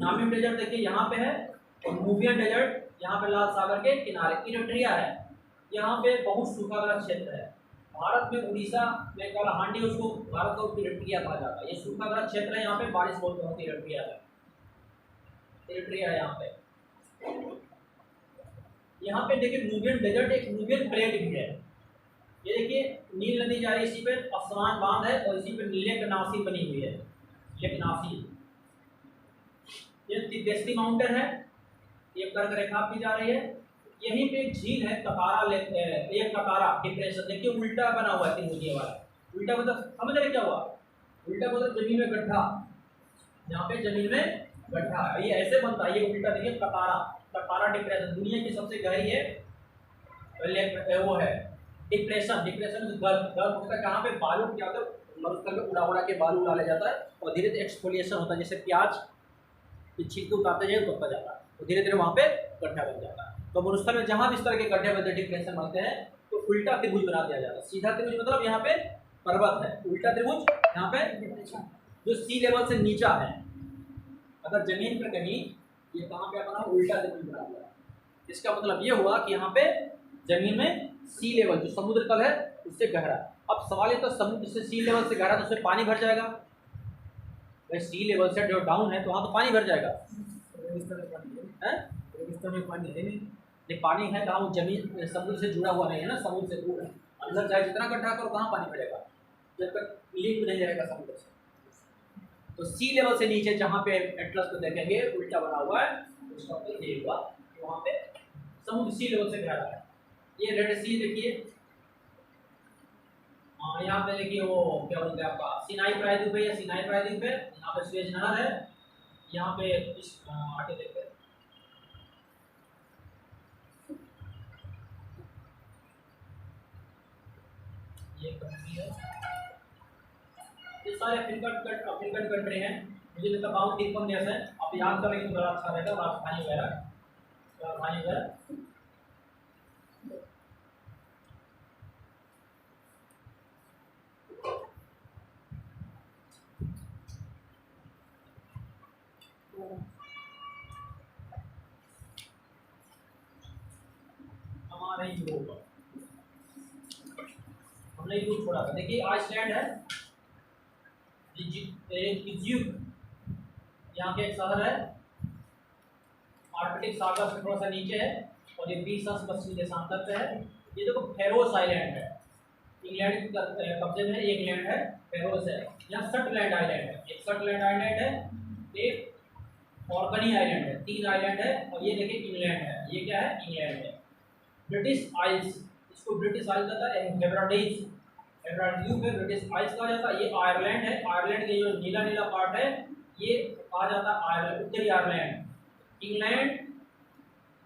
नामिब डेजर्ट देखिए यहाँ पे है और नूबियन डेजर्ट यहाँ पे लाल सागर के किनारे इरिट्रिया है। यहाँ पे बहुत सूखाग्रस्त क्षेत्र है। भारत में उड़ीसा में कालाहांडी, उसको भारत का इरिट्रिया कहा जाता है। ये सूखाग्रस्त क्षेत्र है, यहाँ पे बारिश बहुत होती है। इरिट्रिया है, इरिट्रिया है यहाँ पे। यहाँ पे देखिए नूबियन डेजर्ट, एक नूबियन प्लेट भी है। ये देखिए नील नदी जा रही है, इसी पे आसमान बांध है और इसी पे लेक नासी बनी हुई है, लेक नासी। ये तिब्बती माउंटेन है, ये कर्क रेखा भी जा रही है। यहीं पे एक झील है कतारा लेक, एक कतारा डिप्रेशन। देखिए उल्टा बना हुआ है त्रिभुजीय वाला। उल्टा मतलब समझ रहे क्या हुआ? उल्टा मतलब जमीन में गड्ढा, यहाँ पे जमीन में गड्ढा, ये ऐसे बनता है। ये उल्टा देखिए कतारा, कतारा डिप्रेशन दुनिया की सबसे गहरी है वो है डिप्रेशन। डिप्रेशन गर्भ होता है, कहाँ पे बालू क्या होता है, मरुस्थल में उड़ा के बालू डाला जाता है और धीरे धीरे एक्सफोलिएशन होता है। जैसे प्याज की छिलके उतारते जाए तो जाता है, तो धीरे धीरे वहाँ पे गड्ढा बन जाता है। तो मरुस्थल में जहाँ भी इस तरह के गड्ढे बनते हैं, डिप्रेशन बनते हैं, तो उल्टा त्रिभुज बना दिया जाता है। सीधा त्रिभुज मतलब यहाँ पे पर्वत है, उल्टा त्रिभुज यहाँ पे जो सी लेवल से नीचा है। अगर जमीन पर कहीं ये कहाँ पे बना उल्टा त्रिभुज बना हुआ है, इसका मतलब ये हुआ कि यहाँ पे जमीन में सी लेवल जो समुद्र तल है उससे गहरा। अब सवाल ये तो समुद्र से सी लेवल से गहरा तो उसमें पानी भर जाएगा। भाई सी लेवल से जो डाउन है तो वहाँ तो पानी भर जाएगा। रेगिस्तान में पानी है नहीं, पानी है कहाँ? जमीन समुद्र से जुड़ा हुआ नहीं है ना, समुद्र से दूर है। अंदर चाहे जितना गड्ढा करो कहाँ पानी भरेगा जब तक लिंक नहीं रहेगा समुद्र से। तो सी लेवल से नीचे जहाँ पे एटलस को देखेंगे उल्टा बना हुआ है, उसका मतलब ये हुआ कि वहाँ पे समुद्र सी लेवल से गहरा है। ये रेड सी देखिए, यहाँ पे देखिए वो क्या बोलते हैं आपका सिनाई प्रायद्वीप है, या सिनाई प्रायद्वीप है। यहाँ पे सुएज नहर है, यहाँ पे इस आगे देखते हैं ये कंट्री है, ये सारे अफ्रीकन कंट्री हैं। मुझे लगता है 52-53 देश है। आप याद करेंगे तो बड़ा अच्छा रहेगा। राजधानी वगैरह हमारे यूरोप, हमने यूरोप छोड़ा था। देखिए आइसलैंड है, यहाँ के एक शहर है, आर्कटिक सागर से थोड़ा सा नीचे है और ये 20 अंश पश्चिमी देशांतर पे है। ये देखो फेरोस आइलैंड है, इंग्लैंड के कब्जे में एक लैंड है, फेरोस है। यहाँ शटलैंड आइलैंड है, एक शटलैंड आइलैंड है, एक ऑर्कनी आइलैंड है, 3 आइलैंड है। और ये देखिए इंग्लैंड है, ये क्या है? इंग्लैंड है। ब्रिटिश आइल्स, इसको ब्रिटिश आइल्स कहता है, हेब्राडीज द्वीप है, ब्रिटिश आइल्स कहा जाता है। ये आयरलैंड है, आयरलैंड के जो नीला नीला पार्ट है ये कहा जाता है आयरलैंड, उत्तरी आयरलैंड। इंग्लैंड,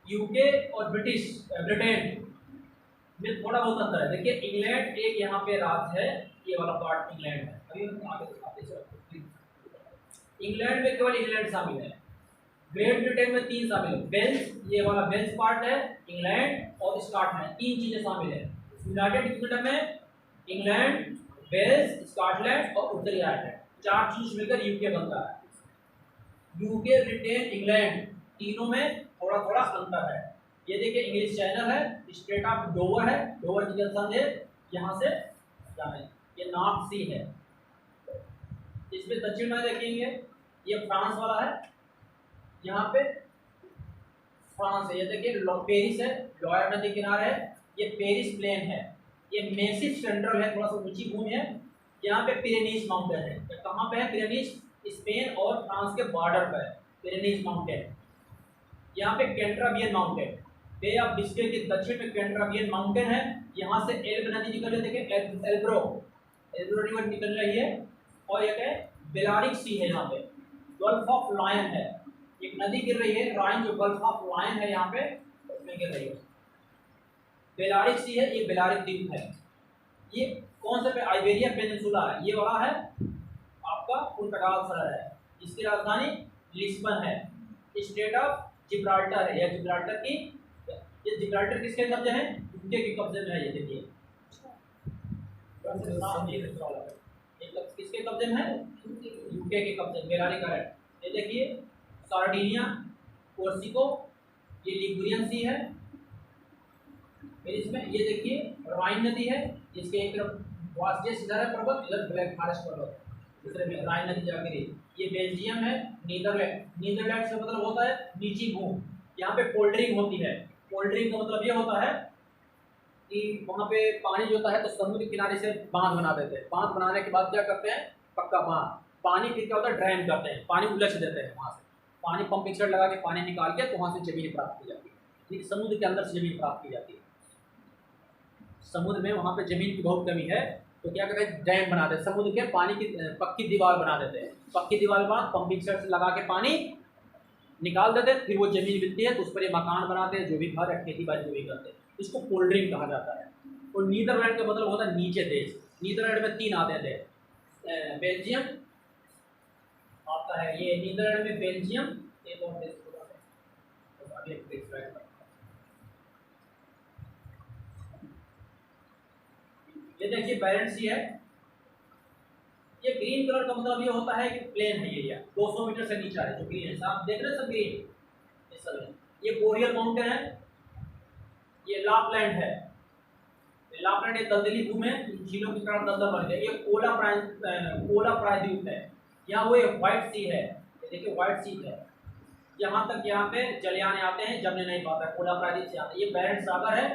यूके और ब्रिटेन में थोड़ा बहुत अंतर है। देखिए इंग्लैंड एक यहाँ पे राज्य है, ये वाला पार्ट इंग्लैंड है। अभी हम आगे दिखाते चलते। इंग्लैंड में केवल इंग्लैंड शामिल है। ग्रेट ब्रिटेन में 3 शामिल है, वेल्स, ये वाला वेल्स पार्ट है, इंग्लैंड और स्कॉटलैंड, 3 चीजें शामिल है। यूनाइटेड किंगडम में इंग्लैंड, वेल्स, स्कॉटलैंड और उत्तरी आयरलैंड, 4 चीज मिलकर यूके बनता है। यूके, ब्रिटेन, इंग्लैंड तीनों में थोड़ा थोड़ा अंतर है। ये देखिए इंग्लिश चैनल है, स्ट्रेट ऑफ डोवर है, डोवर की जलसंधि यहाँ से जाए, ये नॉर्थ सी है। इसमें दक्षिण में देखेंगे ये फ्रांस वाला है, यहाँ पे फ्रांस है। ये देखिए पेरिस है, लॉयर नदी किनारा है, ये पेरिस प्लेन है, ये मेसिव सेंट्रल है, थोड़ा सा ऊंची भूमि है। यहाँ पे पिरेनीज माउंटेन है। ये कहाँ पे है? पिरेनीज स्पेन और फ्रांस के बॉर्डर पर है पिरेनीज माउंटेन। यहाँ पे कैंटाब्रियन माउंटेन, बे ऑफ बिस्के के दक्षिण में कैंटाब्रियन माउंटेन है। यहाँ से एल्ब नदी निकल रही है, देखिए एल्ब्रो रिवर निकल रही है। और एक है बेलारिक सी है, यहाँ पे गल्फ ऑफ लायन है, एक नदी गिर रही है राइन, जो गल्फ ऑफ लायन है यहाँ पे उसमें गिर रही है। बेलारिक सी है, ये बेलारिक द्वीप है। ये कौन सा पे? आइबेरिया पेनिनसुला है। ये वाला है आपका पुर्तगाल शहर है, इसकी राजधानी लिस्बन है। स्टेट ऑफ जिब्राल्टर है, या जिब्राल्टर की, ये जिब्राल्टर किसके कब्जे है? यूके के कब्जे में है। ये देखिए किसके कब्जे में है? यूके के कब्जे में, बेलारिक है। ये देखिए सार्डिनिया, कोर्सिको, ये लिगुरियन सी है। फिर इसमें ये देखिए राइन नदी है, जिसके एक तरफ वास्टियस इधर है पर्वत, इधर ब्लैक फॉरेस्ट पर्वत, दूसरे में राइन नदी जाकर है। ये बेल्जियम है, नीदरलैंड। नीदरलैंड से मतलब होता है नीची भूमि। यहाँ पे कोल्ड्रिंग होती है। कोल्ड्रिंग का मतलब ये होता है कि वहाँ पे पानी जो होता है तो समुद्र किनारे से बांध बना देते हैं। बांध बनाने के बाद क्या करते हैं? पक्का बांध, पानी फिर क्या होता है? ड्रेन करते हैं, पानी उलझ देते हैं। वहाँ से पानी पंपिंग सेट लगा के पानी निकाल के तो वहाँ से जमीन प्राप्त की जाती है, लेकिन समुद्र के अंदर से जमीन प्राप्त की जाती है। समुद्र में वहाँ पे जमीन की बहुत कमी है, तो क्या करते हैं? डैम बना देते हैं, समुद्र के पानी की पक्की दीवार बना देते हैं। पक्की दीवार के बाद पंपिंग सेट से लगा के पानी निकाल देते हैं, फिर वो जमीन मिलती है तो उस पर ये मकान बनाते हैं, जो भी घर है खेती बाड़ी जो भी करते हैं। इसको कोल्ड्रिंग कहा जाता है। और नीदरलैंड का मतलब होता है नीचे देश। नीदरलैंड में 3 आते थे, बेल्जियम आता है, ये नीदरलैंड में बेल्जियम, एक और देश ये देखिए बैरेंट सी है। ये ग्रीन कलर का मतलब ये होता है कि प्लेन है एरिया, 200 मीटर से नीचे है। जो ग्रीन है आप देख रहे हैं सब ग्रीन, ये सब है। ये बोरियल माउंटेन है, ये लापलैंड है। लापलैंड एक दलदली भूमि है, झीलों के कारण दलदल बन गया। ये कोला प्रायद्वीप है। यहाँ वो एक व्हाइट सी है, ये देखिए व्हाइट सी है। यहाँ तक यहाँ पे जलयान आते हैं, जमने नहीं पाता, कोला प्रायद्वीप से आते हैं। ये बैरेंट सागर है,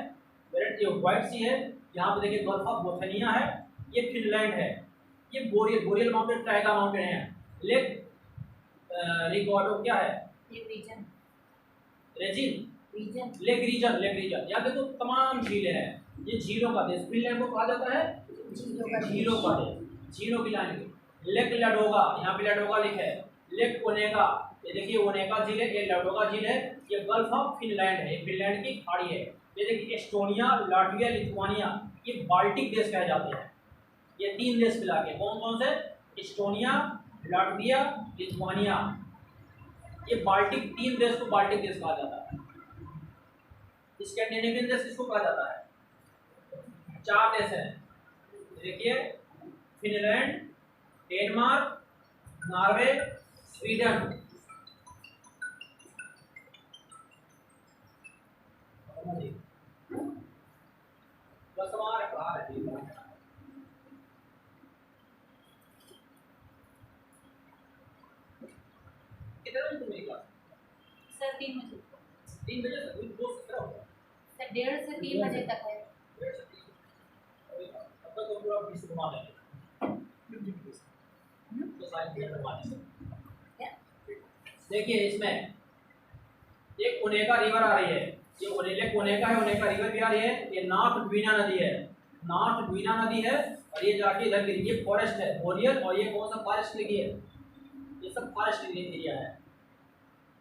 बैरेंट ये व्हाइट सी है। यहाँ पे देखिए गल्फ ऑफ बोथनिया है, ये फिनलैंड है। ये बोरियल माउंटेन टाइगा माउंटेन है। लेक रिकॉर्डो क्या है? लेक रीजन, यहाँ देखो तमाम झीलें हैं। ये झीलों का देश, फिनलैंड को कहा जाता है झीलों का देश, झीलों की लाइन। लेक लाडोगा, यहाँ पे लाडोगा लेक है। लेक ओनेगा, ये देखिए ओनेगा झील है, ये लाडोगा झील है। ये गल्फ ऑफ फिनलैंड है, फिनलैंड की खाड़ी है। ये देखिए एस्टोनिया, लाटविया, लिथुआनिया, ये बाल्टिक देश कहे जाते हैं। ये 3 देश मिला के, कौन कौन से? Estonia, Latvia, Lithuania. ये बाल्टिक 3 देश को बाल्टिक देश कहा जाता है। स्कैंडिनेवियन देश किसको कहा जाता है? 4 देश हैं, देखिए Finland, Denmark, Norway, Sweden. Sir 3 बजे, 3 बजे तक 2 सत्र होगा सर 1:30 से 3 बजे तक है। 1:30 से 3 अब तक तो पूरा 20 घुमा देंगे तो सारी घुमा देंगे। देखिए इसमें एक ओनेगा रिवर आ रही है, ये लेक ओनेगा है, ओनेगा रिवर भी आ रही है। ये नॉर्थ ड्वीना नदी है, नॉर्थ ड्वीना नदी है। और ये जाके इधर ये फॉरेस्ट है बोरियल। और ये कौन सा फॉरेस्ट देखिए, ये सब फॉरेस्ट एरिया है।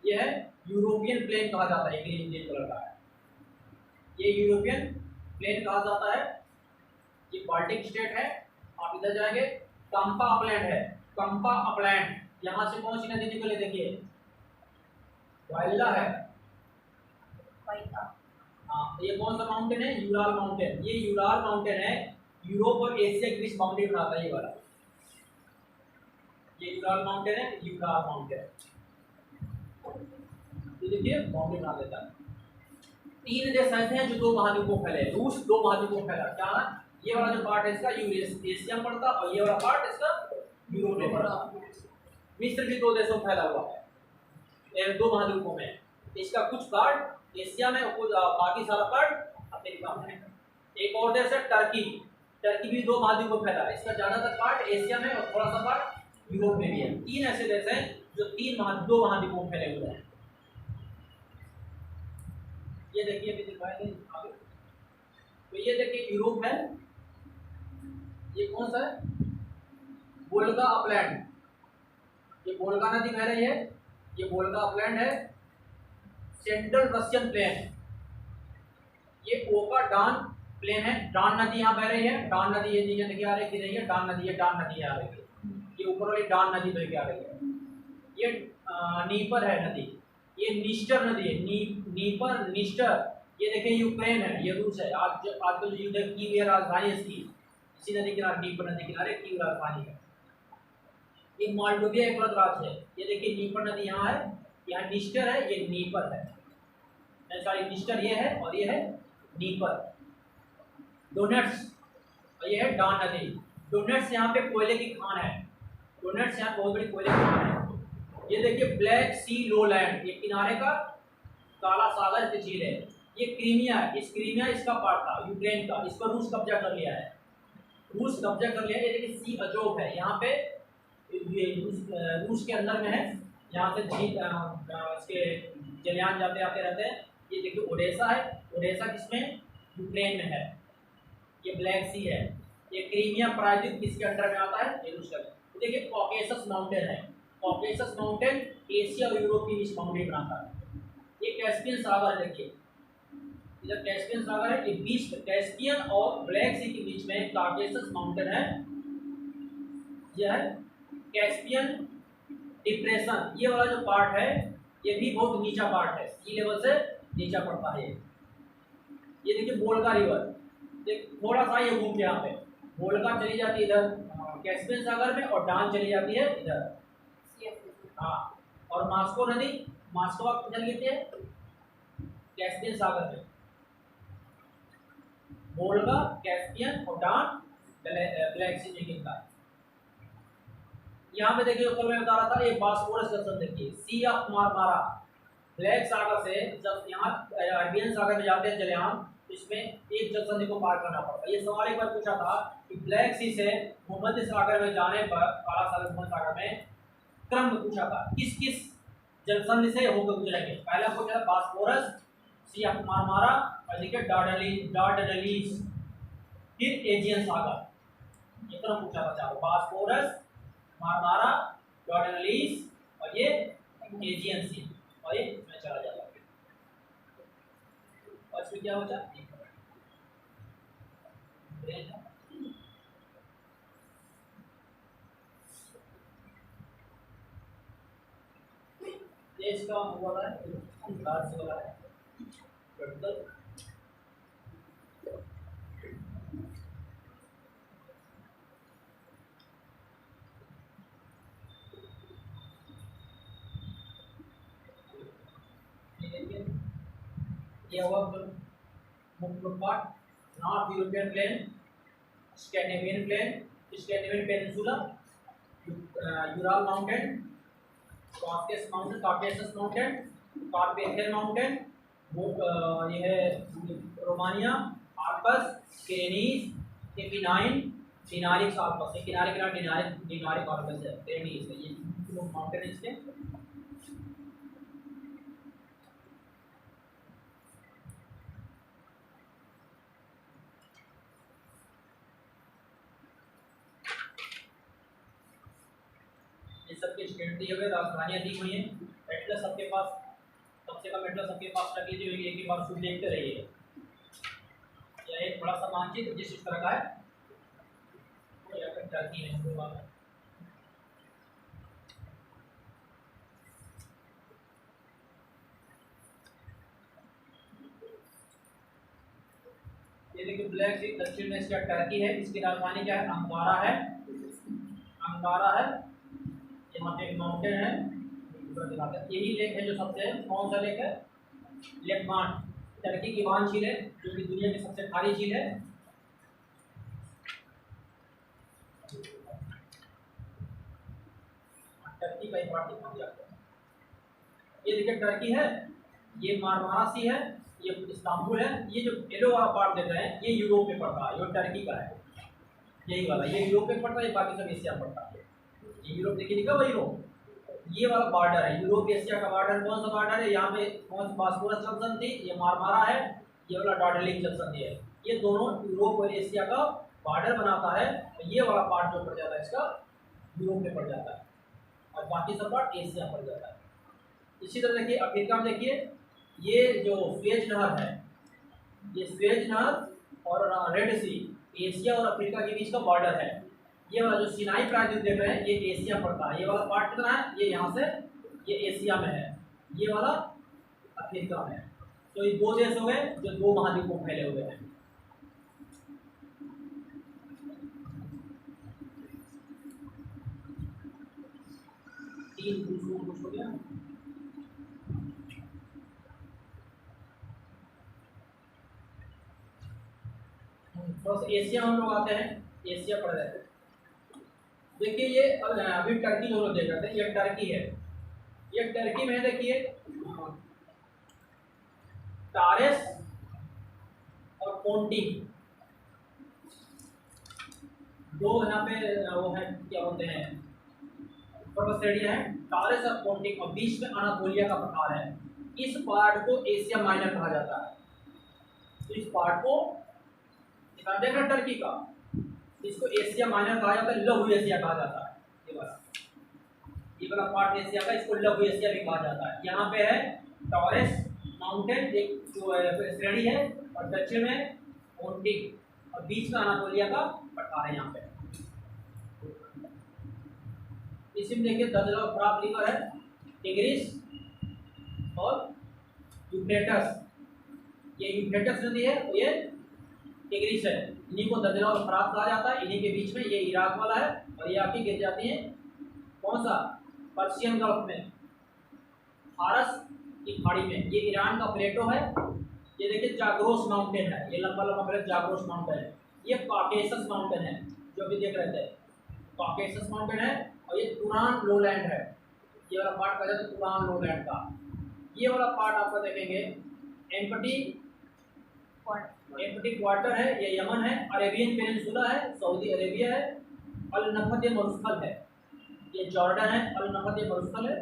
ये है यूरोपियन प्लेन कहा जाता है, ग्रीन कलर का है, ये यूरोपियन प्लेन कहा जाता है। ये बाल्टिक स्टेट है। आप इधर जाएंगे, कंपा अपलैंड है, कंपा अपलैंड। यहाँ से कौन सी नदी निकले? देखिए वाइल्ला है। हाँ, ये कौन सा माउंटेन है? Ural mountain. ये यूराल माउंटेन है, यूरोप और एशिया के बीच बाउंड्री बनाता है ये वाला। ये यूराल माउंटेन है, यूराल माउंटेन। ये देखिए बाउंड्री बना देता है। 3 देश ऐसे हैं जो 2 महाद्वीपों में फैले। रूस 2 महाद्वीपों में फैला। क्या है? ये वाला जो पार्ट है इसका एशिया में पड़ता, और ये वाला पार्ट इसका यूरोप में पड़ता। मिस्र भी 2 देशों में फैला हुआ है, 2 महाद्वीपों में। इसका कुछ पार्ट एशिया में और कुछ बाकी सारा पार्ट अफ्रीका में। एक और देश है टर्की, टर्की भी 2 महाद्वीपों में फैला है। इसका ज्यादातर पार्ट एशिया में और थोड़ा सा पार्ट यूरोप में भी है। 3 ऐसे देश हैं जो 2 महाद्वीपों में फैले हुए हैं। ये देखिए अभी दिखाए थे आगे, तो ये देखिए यूरोप है, ये कौन सा है, वोल्गा अपलैंड, ये वोल्गा नदी बह रही है, ये वोल्गा अपलैंड है। सेंट्रल रशियन प्लेन, ये ओका डान प्लेन है, डान नदी यहाँ बह रही है, डान नदी ये नीचे देखिए आ रही है, डान नदी है, डान नदी आ रही है, ये ऊपर वाली डान नदी बह के आ रही है। ये नीपर है नदी, ये निस्टर नदी है, नीपर निस्टर, ये देखिए यूक्रेन है, ये रूस है। आजकल जो युद्ध की है राजधानी इसकी इसी नदी किनारे, नीपर नदी किनारे की राजधानी है। ये मोल्डोविया एक अलग राज्य है। ये देखिए नीपर नदी यहाँ है, यहाँ निस्टर है, ये नीपर है, सॉरी निस्टर ये है और ये है नीपर। डोनेट्स और ये है डान नदी। डोनेट्स यहाँ पे कोयले की खान है, डोनेट्स यहाँ बहुत बड़ी कोयले की खान है। ये देखिए ब्लैक सी लोलैंड, ये किनारे का काला सागर की झील है। ये क्रीमिया है, इस क्रीमिया इसका पार्ट था यूक्रेन का, इसको रूस कब्जा कर लिया है, रूस कब्जा कर लिया है। ये देखिए सी अजोव है, यहाँ पे रूस के अंदर में है, यहाँ से झील इसके जलयान जाते आते रहते हैं। ये देखिए ओडेसा है, ओडेसा किसमें, यूक्रेन में है। ये ब्लैक सी है, ये क्रीमिया प्रायद्वीप किसके अंडर में आता है, ये रूस का। देखिए कॉकेसस माउंटेन है, कॉकेसस माउंटेन एशिया और यूरोप के बीच बाउंड्री बनाता है। ये कैस्पियन सागर है, देखिए इधर कैस्पियन सागर है, ये बीच कैस्पियन और ब्लैक सी के बीच में कॉकेसस माउंटेन है। यह है कैस्पियन डिप्रेशन, ये वाला जो पार्ट है ये भी बहुत नीचा पार्ट है, सी लेवल से नीचा पड़ता है। ये देखिए वोल्गा रिवर, देख थोड़ा सा ये घूम के यहाँ पे वोल्गा चली जाती है इधर कैस्पियन सागर में और डान चली जाती है इधर, हाँ। और मास्को नदी, मास्को किधर गिरती है, कैस्पियन सागर में। वोल्गा, कैस्पियन और डान ब्लैक सी में गिरता है। यहाँ पे देखिए ऊपर में बता रहा था, ये बास्फोरस जंक्शन देखिए, सी ऑफ मारमारा, ब्लैक सागर से जब यहाँ अरबियन सागर में जाते हैं जलयान, इसमें एक जंक्शन को पार करना पड़ता है। ये सवाल एक बार पूछा था कि ब्लैक सी से भूमध्य सागर में जाने पर, काला सागर भूमध्य सागर में क्रम पूछा था किस किस जंक्शन से होकर गुजरेंगे। पहला पूछा था बास्फोरस, सी ऑफ मारमारा और देखिए डार्डनलीज, फिर एजियन सागर, ये क्रम पूछा था चारों, बास्फोरस, मारमारा, डार्डनलीज और ये एजियन सी, और ये इसमें चला जाता है। और इसमें क्या होता है, ये इसका हुआ है लाल से वाला है टोटल। ये हुआ मुख्य part, north European plain, Scandinavian plain, Scandinavian peninsula, Ural mountain, Caucasus mountain, Caucasus mountain, Carpathian mountain, ये है Romania, Alps, Pyrenees, Apennine, Dinarics Alps, ये किनारे किनारे डिनारिक आल्पस है, पिरेनीज है, ये माउंटेन इसके। सबके स्टेट दिए हुए, राजधानियां दी हुई हैं, एटलस सबके पास, सबसे कम एटलस सबके पास रख लीजिए, एक ही बार शुरू देखते रहिए। यह एक बड़ा सा मानचित्र जिस इस तरह का है, टर्की है वो वाला। ये देखिए ब्लैक सी दक्षिण में इसका टर्की है, इसकी राजधानी क्या है, अंकारा है, अंकारा है। यहाँ पे एक माउंटेन है, यही लेक है जो सबसे, कौन सा लेक है, लेक मान, टर्की की वान झील है जो कि दुनिया की सबसे खारी झील है। टर्की का एक पार्ट दिखा दिया आपको। ये देखिए टर्की है, ये मारमारा सी है, ये इस्तांबुल है। ये जो येलो वाला पार्ट देख रहे हैं ये यूरोप में पड़ता है, ये टर्की का है। यही वाला ये यूरोप में पड़ता है, ये बाकी सब एशिया पड़ता है। ये यूरोप देखिए लिखा हुआ यूरोप, ये वाला बॉर्डर है यूरोप एशिया का बॉर्डर। कौन सा बॉर्डर है? यहाँ पे कौन सा बास्पोरस जंक्शन थी, ये मारमारा है, ये वाला डार्जिलिंग जंक्शन है। ये दोनों यूरोप और एशिया का बॉर्डर बनाता है। तो ये वाला पार्ट जो पड़ जाता है इसका यूरोप में पड़ जाता है और बाकी सब पार्ट एशिया पड़ जाता है। इसी तरह देखिए अफ्रीका में देखिए ये जो स्वेज नहर है, ये स्वेज नहर और रेड सी एशिया और अफ्रीका के बीच का बॉर्डर है। ये वाला जो सिनाई प्रायद्वीप देख रहे हैं ये एशिया पड़ता है। ये वाला पार्ट कितना है? ये यहाँ से ये एशिया में है, ये वाला अफ्रीका में है। तो ये दो देश हो गए जो दो महाद्वीपों में फैले हुए हैं। तीन कुछ हो गया। थोड़ा सा एशिया में हम लोग आते हैं, एशिया पड़ जाते हैं। देखिए ये अभी टर्की जो लोग देख रहे थे, ये टर्की है। ये टर्की में देखिए टारेस और पोंटिक दो यहाँ पे वो है, क्या होते हैं, पर्वत श्रेणियां हैं, टारेस और पोंटिक, और बीच में अनातोलिया का पठार है। इस पार्ट को एशिया माइनर कहा जाता है। तो इस पार्ट को देख रहे टर्की का, इसको एशिया माइनर कहा जाता है, लघु एशिया कहा जाता है। ये वाला पार्ट एशिया का, इसको लघु एशिया भी कहा जाता है। यहाँ पे है टॉरेस माउंटेन एक जो श्रेणी है, और दक्षिण में पोंटिक, और बीच में अनातोलिया का पठार है। यहाँ पे इसी में देखिए दजला और फ्रात रिवर है, टिग्रिस और यूफ्रेटस। ये यूफ्रेटस नदी है, तो ये टिग्रिस है। इन्हीं को दजला और फ्रात कहा जाता है। इन्हीं के बीच में ये इराक वाला है, और ये आपकी गिर जाती है कौन सा? पर्शियन गल्फ में, फारस की खाड़ी में। ये ईरान का प्लेटो है। ये देखिए जाग्रोस माउंटेन है, ये लंबा लंबा प्लेट जाग्रोस माउंटेन है। ये कॉकेसस माउंटेन है जो भी देख रहे थे, कॉकेसस माउंटेन है। और ये तुरान लोलैंड है, ये वाला पार्ट कहा जाता है तुरान लोलैंड का। ये वाला पार्ट आपको देखेंगे एम्पटी क्वार्टर है, ये यमन है। अरेबियन पेनिनसुला है, सऊदी अरेबिया है। अल नफद मरुस्थल है, ये जॉर्डन है। अल नफद मरुस्थल है।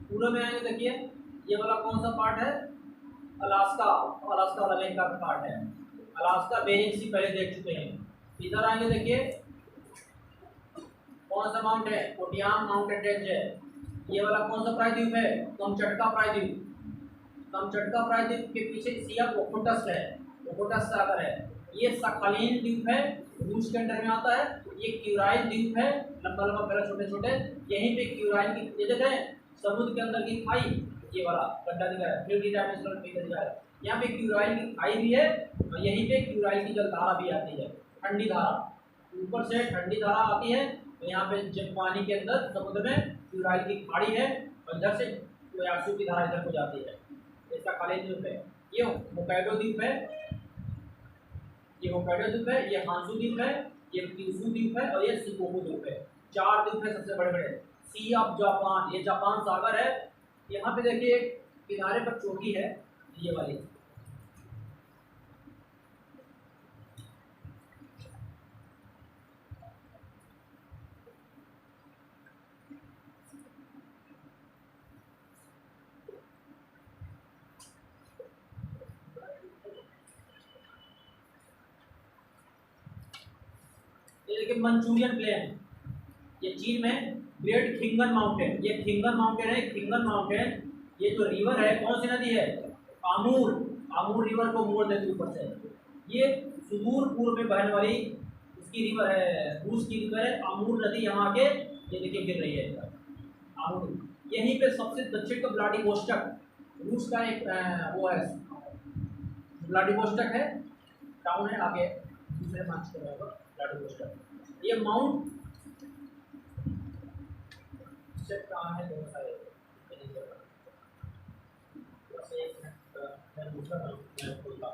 पूरे में आएंगे देखिए ये वाला कौन सा पार्ट है? अलास्का, अलास्का वाला लेक का पार्ट है। अलास्का बेरिंग सी पहले देख चुके हैं। इधर आएंगे देखिए कौन सा माउंट है? कोटियाम माउंटेन रेंज है। ये वाला कौन सा प्रायद्वीप है? कमचटका प्रायद्वीप। कमचटका प्रायद्वीप के पीछे सिया ओखोटस है, ओखोटस सागर है। ये सखालिन द्वीप है, रूस के अंडर में आता है। ये क्यूराइल द्वीप है, लंबा लंबा पैर छोटे छोटे। यहीं पे क्यूराइल की, ये देख रहे हैं समुद्र के अंदर की खाई, ये वाला गड्ढा दिख रहा है, 3D डायमेंशनल फिगर दिखा है। यहाँ पे क्यूराइल की खाई भी है, और यहीं पे क्यूराइल की जलधारा भी आती है, ठंडी धारा। ऊपर से ठंडी धारा आती है, तो यहाँ पे जब पानी के अंदर समुद्र में क्यूराइल की खाड़ी है, और इधर से यासू की धारा इधर को जाती है। इसका खाली द्वीप है। ये होक्काइडो द्वीप है, ये होक्काइडो द्वीप है। ये हांसू द्वीप है, ये क्यूशू द्वीप है, और ये शिकोकू द्वीप है। 4 द्वीप है सबसे बड़े बड़े। सी ऑफ जापान, ये जापान सागर है। यहाँ पे देखिए एक किनारे पर चोटी है, ये वाली। ये देखिए मंचूरियन प्लेन, ये चीन में ग्रेट खिंगन माउंटेन। ये खिंगन माउंटेन है, खिंगन माउंटेन। ये जो रिवर है, कौन सी नदी है? आमूर, आमूर रिवर को मोड़ देती ऊपर से। ये सुदूर पूर्व में बहने वाली उसकी रिवर है, रूस की रिवर है आमूर नदी। यहाँ के ये देखिए गिर रही है आमूर। यहीं पे सबसे दक्षिण का व्लादिवोस्टोक, रूस का एक वो है, व्लादिवोस्टोक है, टाउन है आगे दूसरे मार्च कर रहा व्लादिवोस्टोक। ये माउंट कहाँ है? बहुत सारे मैं पूछा था, मैं बोलता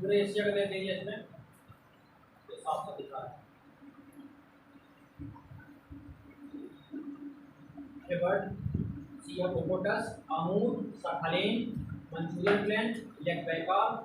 ग्रे शेड में देखिए इसमें ये साफ साफ दिखा है। हेबर्ट, sea Okhotsk, Amur, Sakhalin, Manchurian plant, lake Baikal,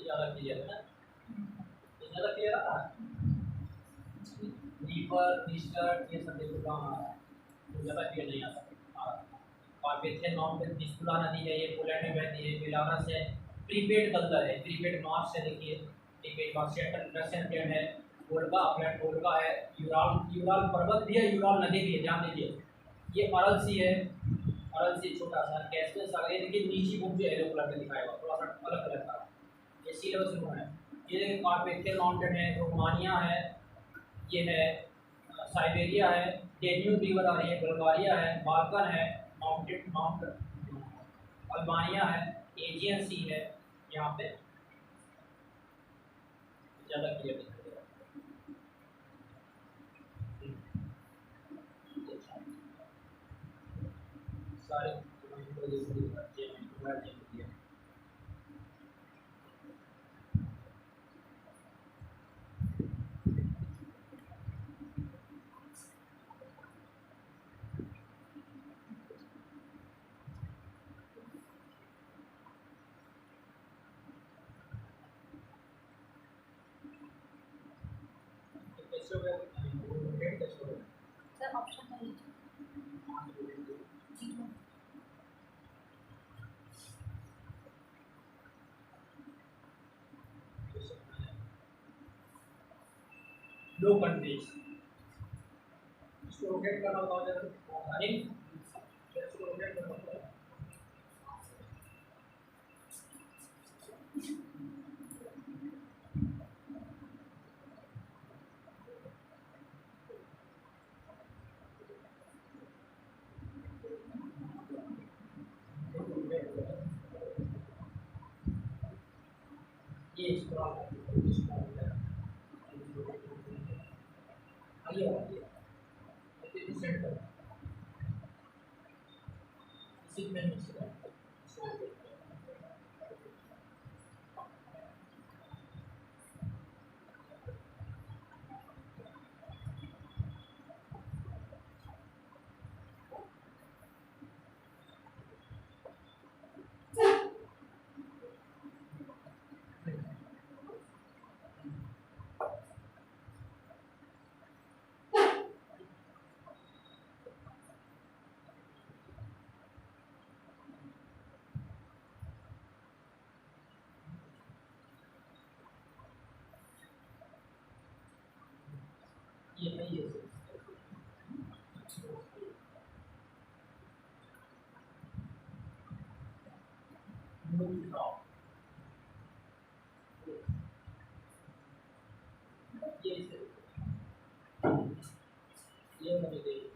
ज़्यादा क्लियर है ना? ज़्यादा क्लियर आ रहा है? रीपर, रीस्टार्ट ये सब देखो कहाँ आ रहा है, तो ज़्यादा क्लियर नहीं आ सकता। और मिथेन माउंटेन पिस्कुला नदी है, ये पोलैंड में बहती है। बेलारस है, प्रीपेड कल्चर है, प्रीपेड मार्क्स है, देखिए प्रीपेड मार्क्स रशियन प्लेन है, वोल्गा प्लेन वोल्गा है, यूराल यूराल पर्वत भी है, यूराल नदी भी है, ध्यान दीजिए। ये अरल सी है, अरल सी छोटा सा कैस्पियन सागर, ये देखिए नीची बुक जो येलो कलर में दिखाया हुआ थोड़ा सा अलग कलर का, ये सी लेवल से है। ये कार्पेथियन माउंटेन है, रोमानिया है, ये है साइबेरिया है, डेन्यूब रिवर आ रही है, बुल्गारिया है, बाल्कन है, माउंट अल्बानिया है, एजियन सी है। यहाँ पे ज़्यादा क्लियर दिखाई दे रहा है। सारे सर ऑप्शन है जी। लो कंट्रीज इसको रोटेट करना होता है, इसको रोटेट करना होता है। ये इसको आइए आइए सेंटर इसी में मिक्स कर ये नहीं है ये मुझे देखिए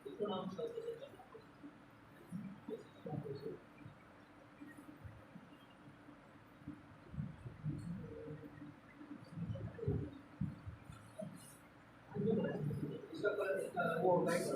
इसको नाम कैसे इसका कलर वो राइट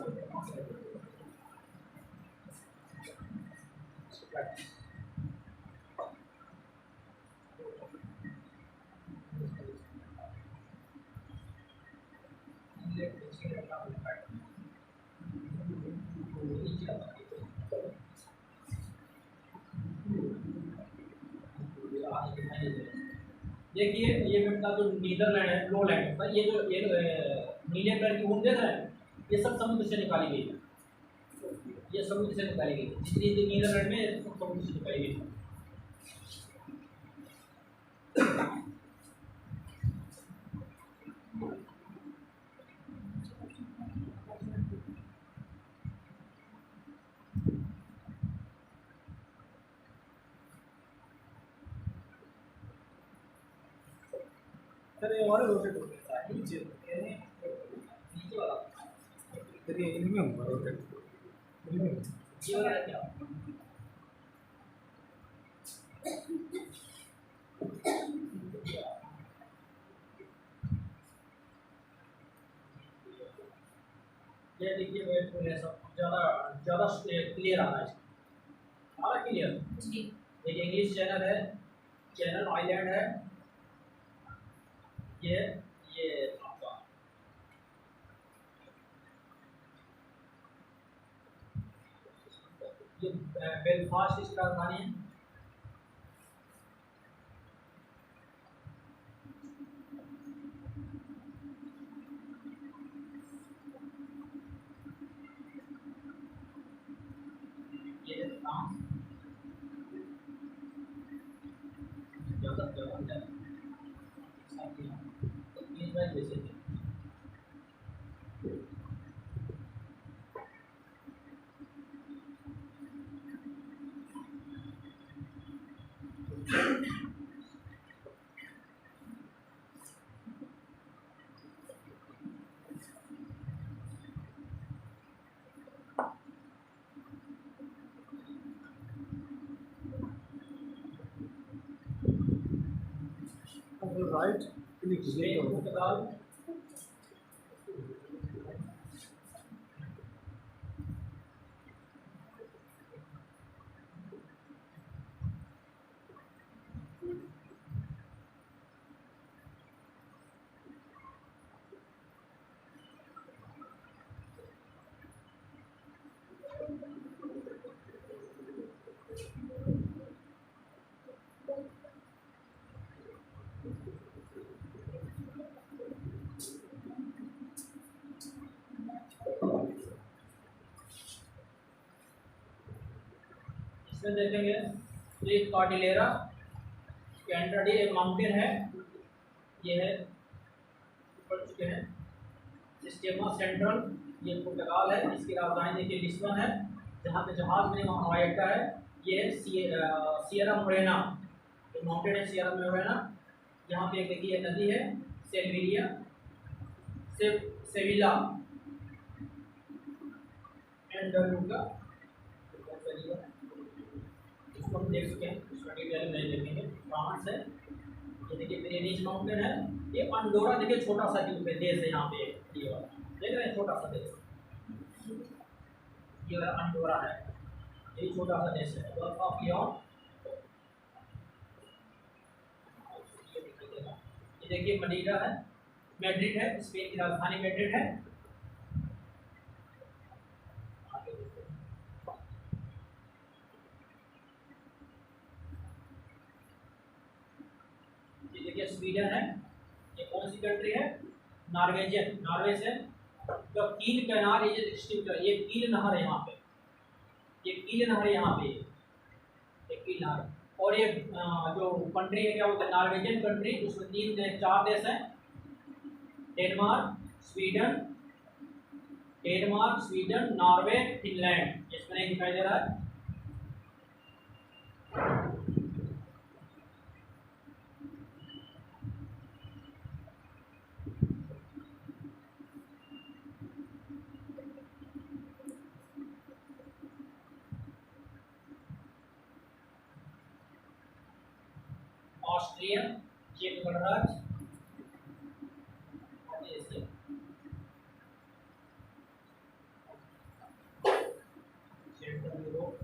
देखिए ये बेटा जो नीदरलैंड है, लो लैंड पर ये जो ये नीले कलर की ऊन देख रहे हैं, ये सब समुद्र से निकाली गई है। ये समुद्र से निकाली गई, जितनी नीदरलैंड में ये सब समुद्र से निकाली गई। सर ये और रोटेट हो गया है नीचे नीचे वाला सर ये इनमें होगा रोटेट इनमें ये वाला है क्या? ये देखिए वेट सब ज़्यादा ज़्यादा क्लियर आ रहा है, आ रहा क्लियर। जी एक इंग्लिश चैनल है, चैनल आइलैंड है, ये आपका ये बेलफास्ट इसकी राजधानी है। ये है फ्रांस, ज़्यादा जैसे राइट क्लिक स्पेन, पुर्तगाल, इसमें देखेंगे तो एक कॉर्डिलेरा कैंड्राडी एक माउंटेन है, ये है ऊपर चुके हैं। सिस्टेमा सेंट्रल ये पुर्तगाल है, इसकी राजधानी देखिए लिस्बन है, जहाँ पे जहाज में वहाँ हवाई अड्डा है। ये है सियरा मोरेना, ये माउंटेन है सियरा मोरेना। यहाँ पे एक देखिए नदी है सेविलिया सेविला एंडलूका, इसको हम देख चुके हैं, इसका डिटेल में देखेंगे। फ्रांस है, ये देखिए पिरेनीज माउंटेन है। ये अंडोरा देखिए छोटा सा देश है, यहाँ पे ये वाला देख रहे हैं छोटा सा देश, ये वाला अंडोरा है, ये छोटा सा देश है। गल्फ ऑफ लियोन, ये देखिए मनीला है, मैड्रिड है, स्पेन की राजधानी मैड्रिड है। ये देखिए स्वीडन है, ये कौन सी कंट्री है? नॉर्वेजियन, नॉर्वे से। तो कील कैनाल ये डिस्ट्रिक्ट है, ये कील नहर है यहाँ पे, ये कील नहर है यहाँ पे, ये कील नहर। और ये जो कंट्री है क्या बोलते हैं नॉर्वेजियन कंट्री, उसमें चार देश हैं, डेनमार्क, स्वीडन, नॉर्वे, फिनलैंड। इसमें नहीं दिखाई दे रहा है। ऑस्ट्रिया, चेक गणराज्य, सेंट्रल यूरोप,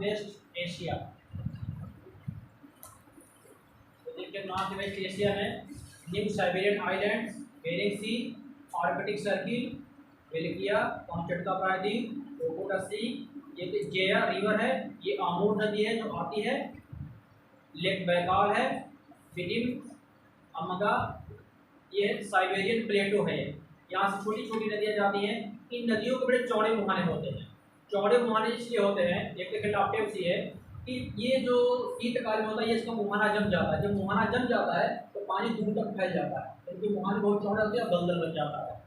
वेस्ट एशिया। तो देखिए नॉर्थ वेस्ट एशिया में न्यू साइबेरियन आइलैंड्स, बेरिंग सी, आर्कटिक सर्किल, बेल्किया, कामचटका प्रायद्वीप, ओकोटा सी, ये जेया रिवर है, ये आमूर नदी है जो आती है, लेक बैकाल है, फिटिम, अमगा, ये साइबेरियन प्लेटो है। यहाँ से छोटी छोटी नदियाँ जाती हैं। इन नदियों के बड़े चौड़े मुहाने होते हैं। चौड़े मुहाने इसलिए होते हैं, एक देखिए टापटेप सी है कि ये जो शीतकाल में होता है ये इसका मुहाना जम जाता है। जब मुहाना जम जाता है तो पानी दूर तक फैल जाता है, क्योंकि मुहाने बहुत चौड़े होते हैं, दलदल बन जाता है।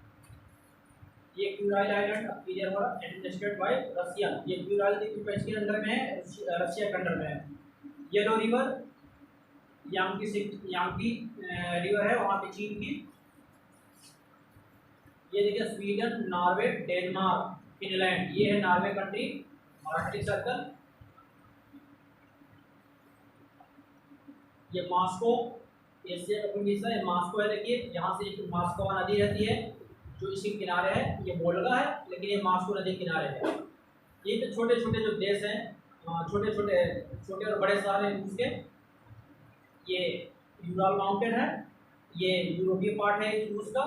ये क्यूराइल आइलैंड क्लियर हो रहा एडमिनिस्ट्रेटेड बाय रसिया। ये क्यूराइल के अंडर में है, रशिया के अंडर में है। येलो रिवर यांगी रिवर है वहाँ पे चीन की। ये देखिए स्वीडन, नॉर्वे, डेनमार्क, फिनलैंड, ये है नॉर्वे कंट्री, आर्कटिक सर्कल। ये मॉस्को, एशिया का प्रोविंस है, मॉस्को है। देखिए यहाँ से एक मॉस्को नदी रहती है जो इसके किनारे है, ये वोल्गा है लेकिन ये मॉस्को नदी किनारे है। ये तो छोटे छोटे जो देश हैं, छोटे छोटे छोटे और बड़े सारे उसके, ये यूरल माउंटेन है, ये यूरोपीय पार्ट है रूस का।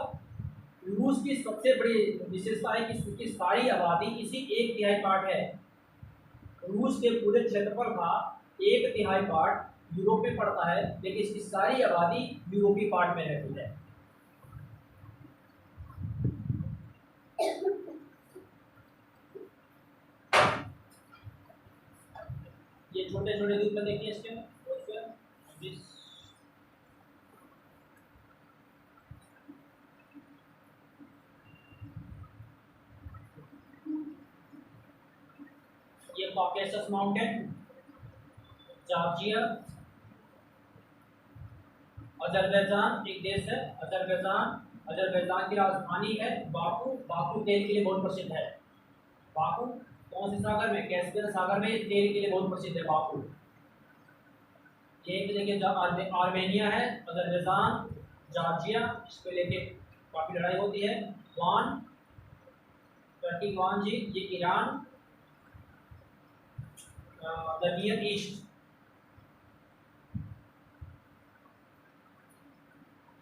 रूस की सबसे बड़ी विशेषता है कि उसकी सारी आबादी इसी एक तिहाई पार्ट है। रूस के पूरे क्षेत्रफल का एक तिहाई पार्ट यूरोप में पड़ता है, लेकिन इसकी सारी आबादी यूरोपीय पार्ट में रहती है। ये छोटे छोटे द्वीप में देखिए इसके ये कॉकेसस माउंटेन, जॉर्जिया, अजरबैजान एक देश है, अजरबैजान की राजधानी है बाकू। बाकू तेल के लिए बहुत प्रसिद्ध है। बाकू कौन से सागर में? कैस्पियन सागर में तेल के लिए बहुत प्रसिद्ध है बाकू। ये देखिए आर्मेनिया है, अजरबैजान, जॉर्जिया, इसको लेके काफी लड़ाई होती है। वान, टर्की वान जी, ये ईरान, द नियर ईस्ट,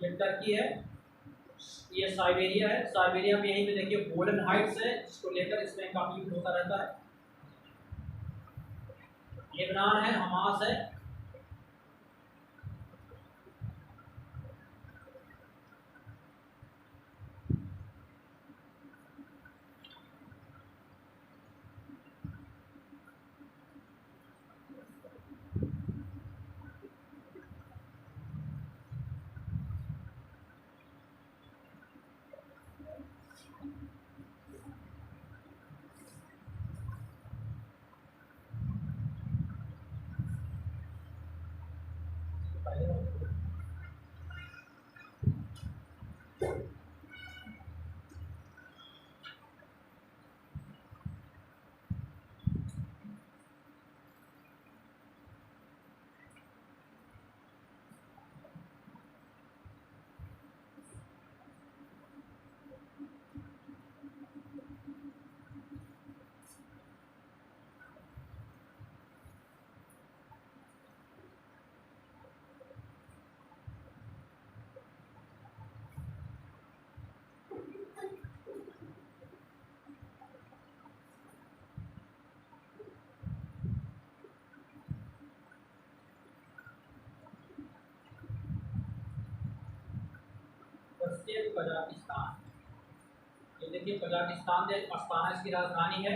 ये टर्की है, ये साइबेरिया है। साइबेरिया में यहीं पे देखिए गोल्डन हाइट्स है, इसको लेकर इसमें काफी युद्ध होता रहता है। लेबनान है, हमास है। कजाकिस्तान, ये देखिए कजाकिस्तान में अस्ताना इसकी राजधानी है।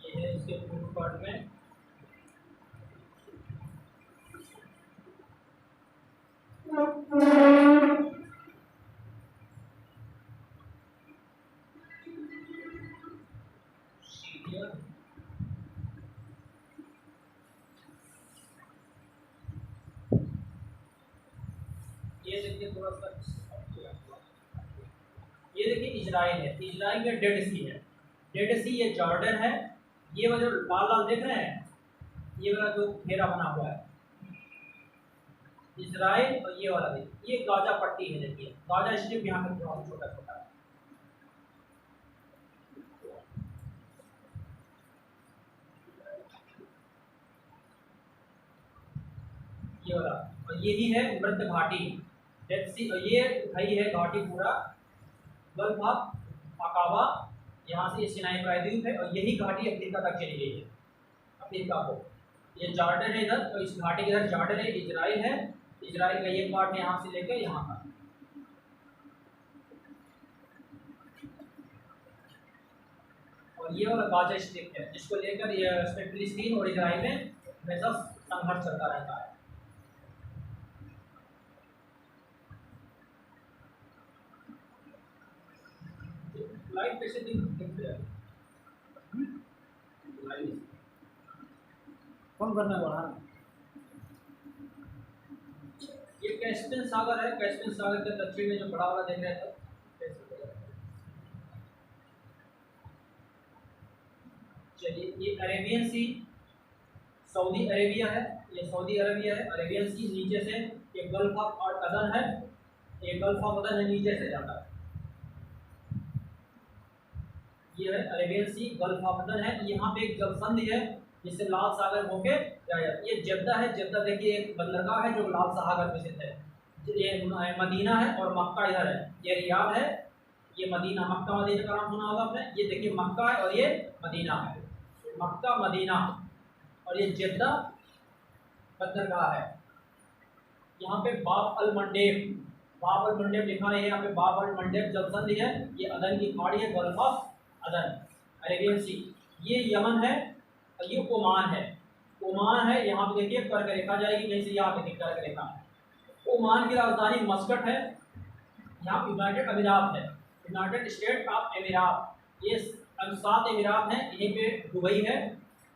ये है इसके पूर्व पार्ट में। ये देखिए थोड़ा सा, ये देखिए इजराइल है, इजराइल में डेड सी है। डेड सी ये जॉर्डन है। ये वाला जो लाल लाल देख रहे हैं, ये वाला जो घेरा बना हुआ है इजराइल, और ये वाला देखिए ये गाजा पट्टी है। देखिए गाजा स्ट्रिप यहाँ पे थोड़ा छोटा छोटा है। ये वाला, और यही है मृत घाटी। ये भाई है घाटी पूरा गल्फ ऑफ अकाबा, यहाँ से ये सिनाई प्रायद्वीप है, और यही घाटी अफ्रीका तक चली गई है, अफ्रीका को। ये जॉर्डन है इधर, तो इस घाटी के इधर जॉर्डन है, इजराइल है, इजराइल का ये पार्ट यहाँ से लेकर यहाँ तक। और ये वाला गाजा स्ट्रिप है, जिसको लेकर ये फिलिस्तीन और इजराइल में हमेशा संघर्ष चलता रहता है। लाइट कैसे दिखते हैं? कौन करना बढ़ा? ये कैस्पियन सागर है, कैस्पियन सागर के दक्षिण में जो बड़ा वाला देख रहे थे। चलिए, ये अरेबियन सी, सऊदी अरेबिया है, ये सऊदी अरेबिया है। अरेबियन सी नीचे से ये गल्फ ऑफ अदन है, ये गल्फ ऑफ अदन है, नीचे से जाता है। ये है अरेबियन सी, गल्फ ऑफ अदन है। यहाँ पे एक जलसंधि है जिससे लाल सागर होके जाएगा। ये जद्दा है, जद्दा देखिए एक बंदरगाह है जो लाल सागर में स्थित है। ये मदीना है और मक्का इधर है। ये रियाद है, ये मदीना, मक्का मदीना का नाम सुना होगा आपने। ये देखिए मक्का है और ये मदीना है, मक्का मदीना, और ये जद्दा बंदरगाह है। यहाँ पे बाब अल मंडेब, बाब अल मंडेब लिखा है यहाँ पे, बाब अल मंडेब जलसंधि है। ये अदन की खाड़ी है, गल्फ ऑफ अदन, अरेबियन सी। ये यमन है और ये ओमान है, ओमान है। यहाँ पे देखिए कर्क रेखा जाएगी कहीं से, यहाँ पे कर्क रेखा है। ओमान की राजधानी मस्कट है। यहाँ यूनाइटेड अमीरात है, यूनाइटेड स्टेट ऑफ अमीरात। ये 7 अमीरात हैं, यहीं पे दुबई है,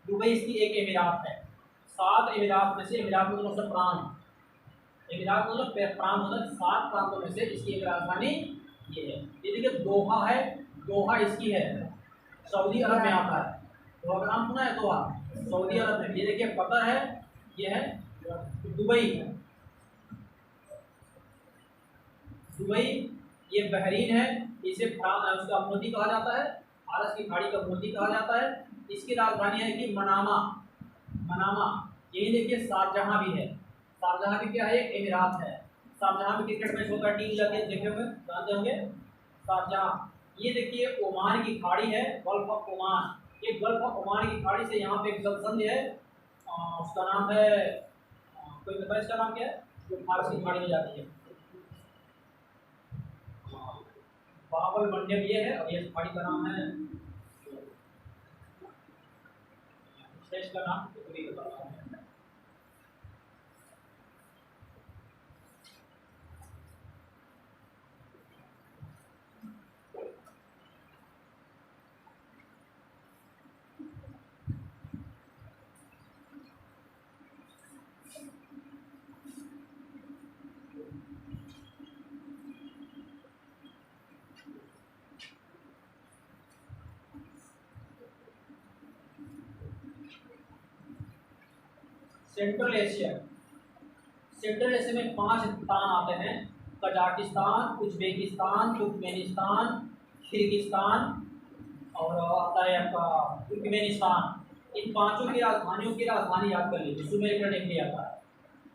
दुबई इसकी एक अमीरात है। 7 अमीरात में से, अमीरात में मतलब प्रांत, अमीरात मतलब प्रांत मतलब 7 प्रांतों में से इसकी एक राजधानी ये है। ये देखिए दोहा है, दोहा इसकी है, सऊदी अरब में आता है। दोहा का नाम सुना है? दोहा सऊदी अरब में। ये देखिए कतर है, ये है दुबई, दुबई। ये बहरीन है, इसे उसका मोती कहा जाता है, फारस की खाड़ी का मोती कहा जाता है। इसकी राजधानी है कि मनामा, मनामा। यही देखिए शारजहां भी है, शारजहां भी क्या है? एक अमीरात है। शारजहां में क्रिकेट मैच होता है, टीम जाती है, देखे हुए जानते होंगे शारजहां। ये देखिए ओमान की खाड़ी है, गल्फ ऑफ ओमान। ये गल्फ ऑफ ओमान की खाड़ी से यहाँ पे एक जलसंधि है, उसका नाम है, कोई पता इसका नाम क्या है, जो फारस की खाड़ी में जाती है? बाबल मंडेब ये है, और ये खाड़ी का नाम है, इसका नाम भी बता रहा हूँ। सेंट्रल एशिया, सेंट्रल एशिया में 5 स्थान आते हैं, कजाकिस्तान, उज्बेकिस्तान, तुर्कमेनिस्तान, किर्गिस्तान और आता है आपका तुर्कमेनिस्तान। इन 5 की राजधानियों की राजधानी याद कर लीजिए, सुमेर करने के लिए आता है।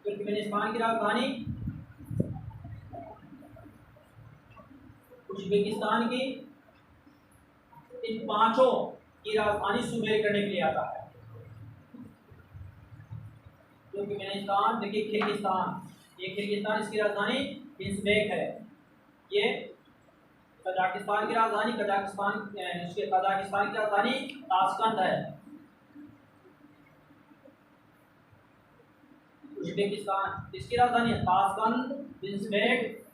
तुर्कमेनिस्तान की राजधानी, उज्बेकिस्तान की, इन 5 की राजधानी सुमेर करने के लिए आता है। तुर्कमेनिस्तान, देखिए किर्गिस्तान, ये किर्गिस्तान, इसकी राजधानी बिश्केक है। ये कजाकिस्तान की राजधानी, कजाकिस्तान की राजधानी ताशकंद है। उज्बेकिस्तान, इसकी राजधानी है ताशकंद, बिश्केक,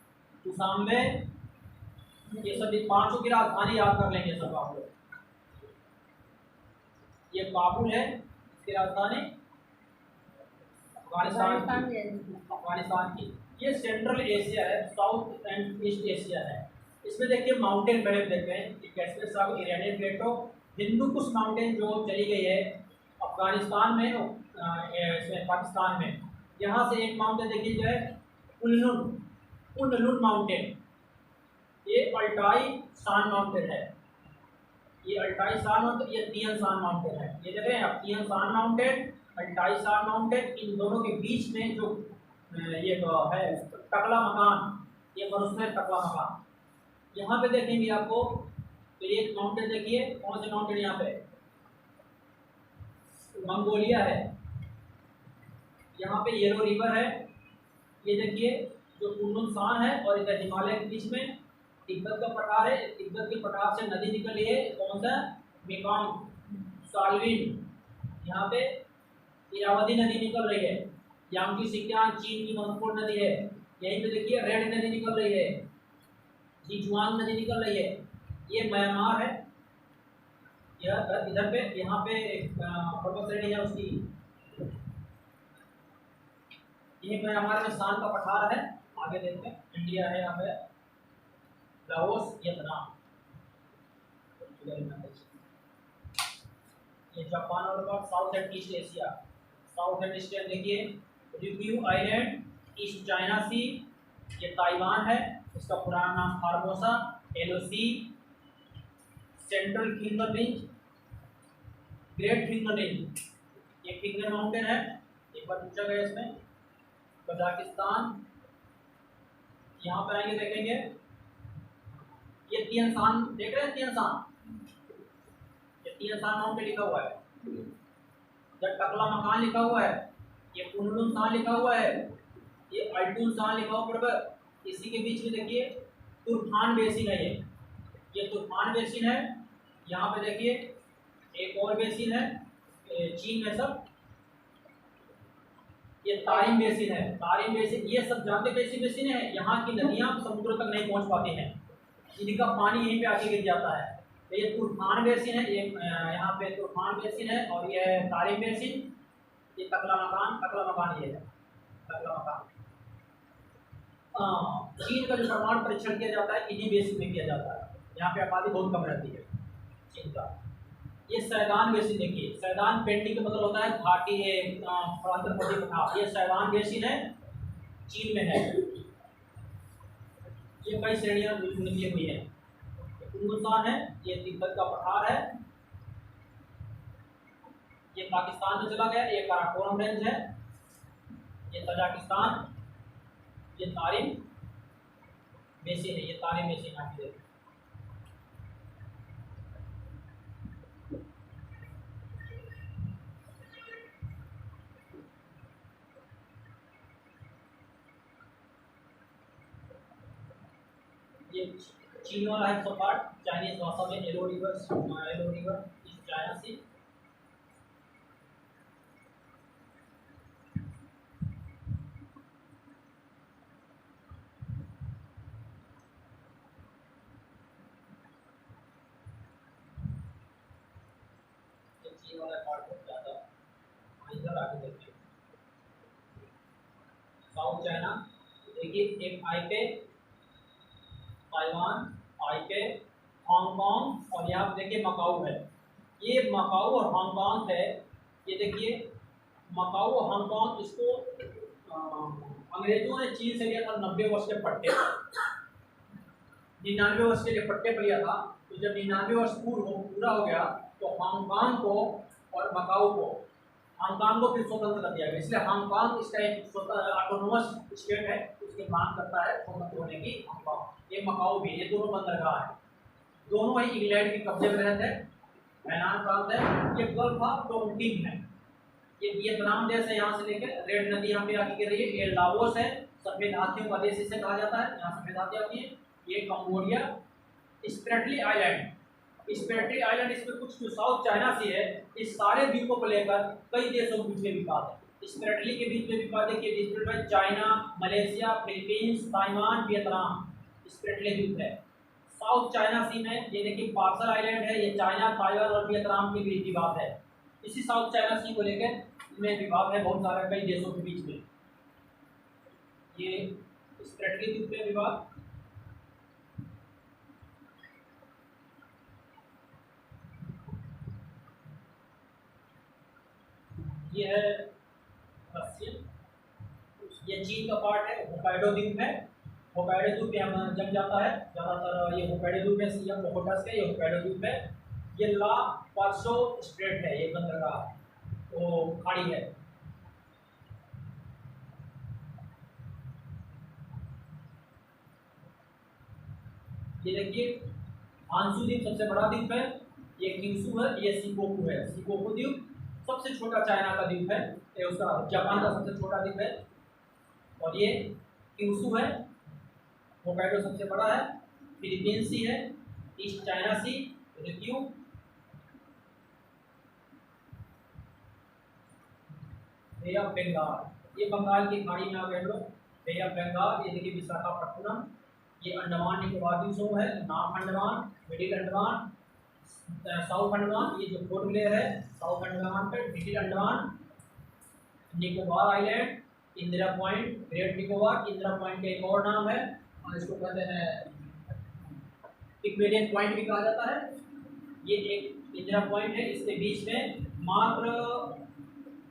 दुशांबे। ये सभी 5 की राजधानी याद कर लेंगे सब आप लोग। ये काबुल है, इसकी राजधानी अफगानिस्तान की। ये सेंट्रल एशिया है, साउथ एंड ईस्ट एशिया है। इसमें देखिए माउंटेन बेल्ट देखते हैं, कैस्पियन सागर, इरानियन प्लेटो, हिंदू कुश माउंटेन जो चली गई है अफगानिस्तान में, पाकिस्तान में। यहाँ से एक माउंटेन देखिए जो है कुनलुन माउंटेन, ये अल्टाई शान माउंटेन है। ये अल्टाई शान माउंटेन, ये तियन शान माउंटेन है। ये देख रहे हैं आप, तियन शान माउंटेन, अल्टाई शान माउंटेन। इन दोनों के बीच में जो ये है टकला मकान, ये मरुस्थल टकला मकान। यहाँ पे देखेंगे आपको तो एक माउंटेन देखिए, कौन से माउंटेन यहाँ पे, मंगोलिया है। यहाँ पे येलो रिवर है, ये देखिए जो कुनलुन शान है, और इधर हिमालय के बीच में तिब्बत का पठार है। तिब्बत के पठार से नदी निकली है, कौन सा, मेकॉन्ग साल्विन। यहाँ पे इरावदी नदी निकल रही है। यांगची सिक्यान चीन की महत्वपूर्ण नदी है। यहीं पे देखिए रेड नदी निकल रही है, सिचुआन नदी निकल रही है। ये म्यांमार है, यह इधर पे, यहाँ पे पर्वत श्रेणी है उसकी। ये म्यांमार में शान का पठार है। आगे देखते हैं, इंडिया है यहाँ पे, लाओस, वियतनाम, ये जापान और south and east Asia. South and east देखिए, Ryukyu island, East China Sea, ये ताइवान है, इसका पुराना नाम फार्मोसा, एलोसी, central finger range, great finger range, ये फिंगर माउंटेन है, एक बार पूछा गया इसमें। कजाकिस्तान, यहाँ पर आएंगे देखेंगे, ये तियान शान देख रहे हैं, तियान शान, ये तियान शान माउंटेन लिखा हुआ है, जब टकला मकान लिखा हुआ है, ये कुनलुन शान लिखा हुआ है, ये अल्टून शान लिखा हुआ पर्वत। इसी के बीच में देखिए तुर्फान बेसिन है, ये तुर्फान बेसिन है। यहाँ पे देखिए एक और बेसिन है, चीन में सब, ये तारिम बेसिन है। तारिम बेसिन, ये सब जानते कैसी बेसिन है, यहाँ की नदियाँ समुद्र तक नहीं पहुँच पाती हैं, इनका पानी यहीं पे आके गिर जाता है। तो ये तूफान बेसिन है, ये यहाँ पे तूफान बेसिन है, और ये तारिम बेसिन, ये टकला मकान ये है, टकला मकान। चीन का जो परमाणु परीक्षण किया जाता है इन्हीं बेसिन में किया जाता है, यहाँ पे आबादी बहुत कम रहती है चीन का। ये सैदान बेसिन देखिए, सैदान पेंटिंग का मतलब होता है घाटी है, पठार, ये सैदान बेसिन है, चीन में है। ये कई श्रेणियां निकली हुई है, हिंदुस्तान है, ये तिब्बत का पठार है, ये पाकिस्तान में चला गया, ये काराकोरम रेंज है, ये तजाकिस्तान, ये तारिम बेसिन है, ये तारिम बेसिन आप देखिए। ये चीन वाला है पार्ट, चाइनीज भाषा में येलो रिवर, इस चाइना सी। चीन वाला पार्ट बहुत ज़्यादा, इधर आके देखिए साउथ चाइना, देखिए एक आईपे, ताइवान, आईपे, हांगकांग, और यहाँ पे देखिए मकाऊ है। ये मकाऊ और हांगकांग है, ये देखिए मकाऊ और हांगकांग, इसको अंग्रेजों ने चीन से लिया था 90 वर्ष के पट्टे, 99 वर्ष के लिए पट्टे पर लिया था। तो जब 99 वर्ष पूरा हो गया तो हांगकांग को और मकाऊ को, हांगकांग को फिर स्वतंत्र कर दिया गया, इसलिए हांगकांग इसका एक ऑटोनोमस स्टेट है, उसकी मांग करता है स्वतंत्र होने की हांगकांग। ये मकाऊ भी, ये दोनों बंदरगाह है, दोनों ही इंग्लैंड के कब्जे में रहते हैं, हैनान प्रांत है। ये गल्फ ऑफ टोंगटिंग है, ये वियतनाम देश है, यहाँ से लेकर रेड नदी यहाँ पे आके गिर रही है। ये लाओस है, सफेद हाथियों का देश इसे कहा जाता है, यहाँ सफेद हाथी आती है। ये Cambodia, Spratly island, Spratly island, इसमें कुछ जो साउथ चाइना सी है, इस सारे द्वीपों को लेकर कई देशों के बीच में विवाद है। स्प्रेटली के बीच में विवाद है कि China, Malaysia, Philippines, Taiwan, Vietnam, Spratly द्वीप है। साउथ चाइना सी में ये देखिए पार्सल आइलैंड है, ये चाइना, ताइवान और वियतनाम के बीच विवाद है। इसी साउथ चाइना सी को लेकर इनमें विवाद है बहुत सारे कई देशों के बीच में। ये स्प्रेटली द्वीप में विवाद, ये है रशियन, ये चीन का पार्ट है, होकाइडो द्वीप है। होकाइडो द्वीप यहाँ जम जाता है ज़्यादातर, ये होकाइडो द्वीप है, सीएम ओकोटस का ये होकाइडो द्वीप है। ये ला पार्सो स्ट्रेट है, ये बंदरगाह तो खाड़ी है। ये देखिए हांसू द्वीप सबसे बड़ा द्वीप है, ये क्यूशू है, ये शिकोकू है। शिकोकू द्वीप सबसे छोटा चाइना का द्वीप है, ये उसका जापान का सबसे छोटा द्वीप है। और ये क्यूशू है, होक्काइडो सबसे बड़ा है, फिलीपीन सी है, East China Sea, Ryukyu, bay of Bengal, ये बंगाल की खाड़ी में आ गए हम लोग। बे ऑफ बंगाल, ये देखिए विशाखापट्टनम, ये अंडमान निकोबार द्वीप समूह है, north Andaman, middle Andaman, south Andaman, ये जो फोर्थ लेयर है साउथ अंडमान पे, middle Andaman, Nicobar island, Indira point, great Nicobar. Indira point का एक और नाम है और इसको कहते हैं इक्वेरियन पॉइंट भी कहा जाता है। ये एक इंदिरा पॉइंट है, इसके बीच में मात्र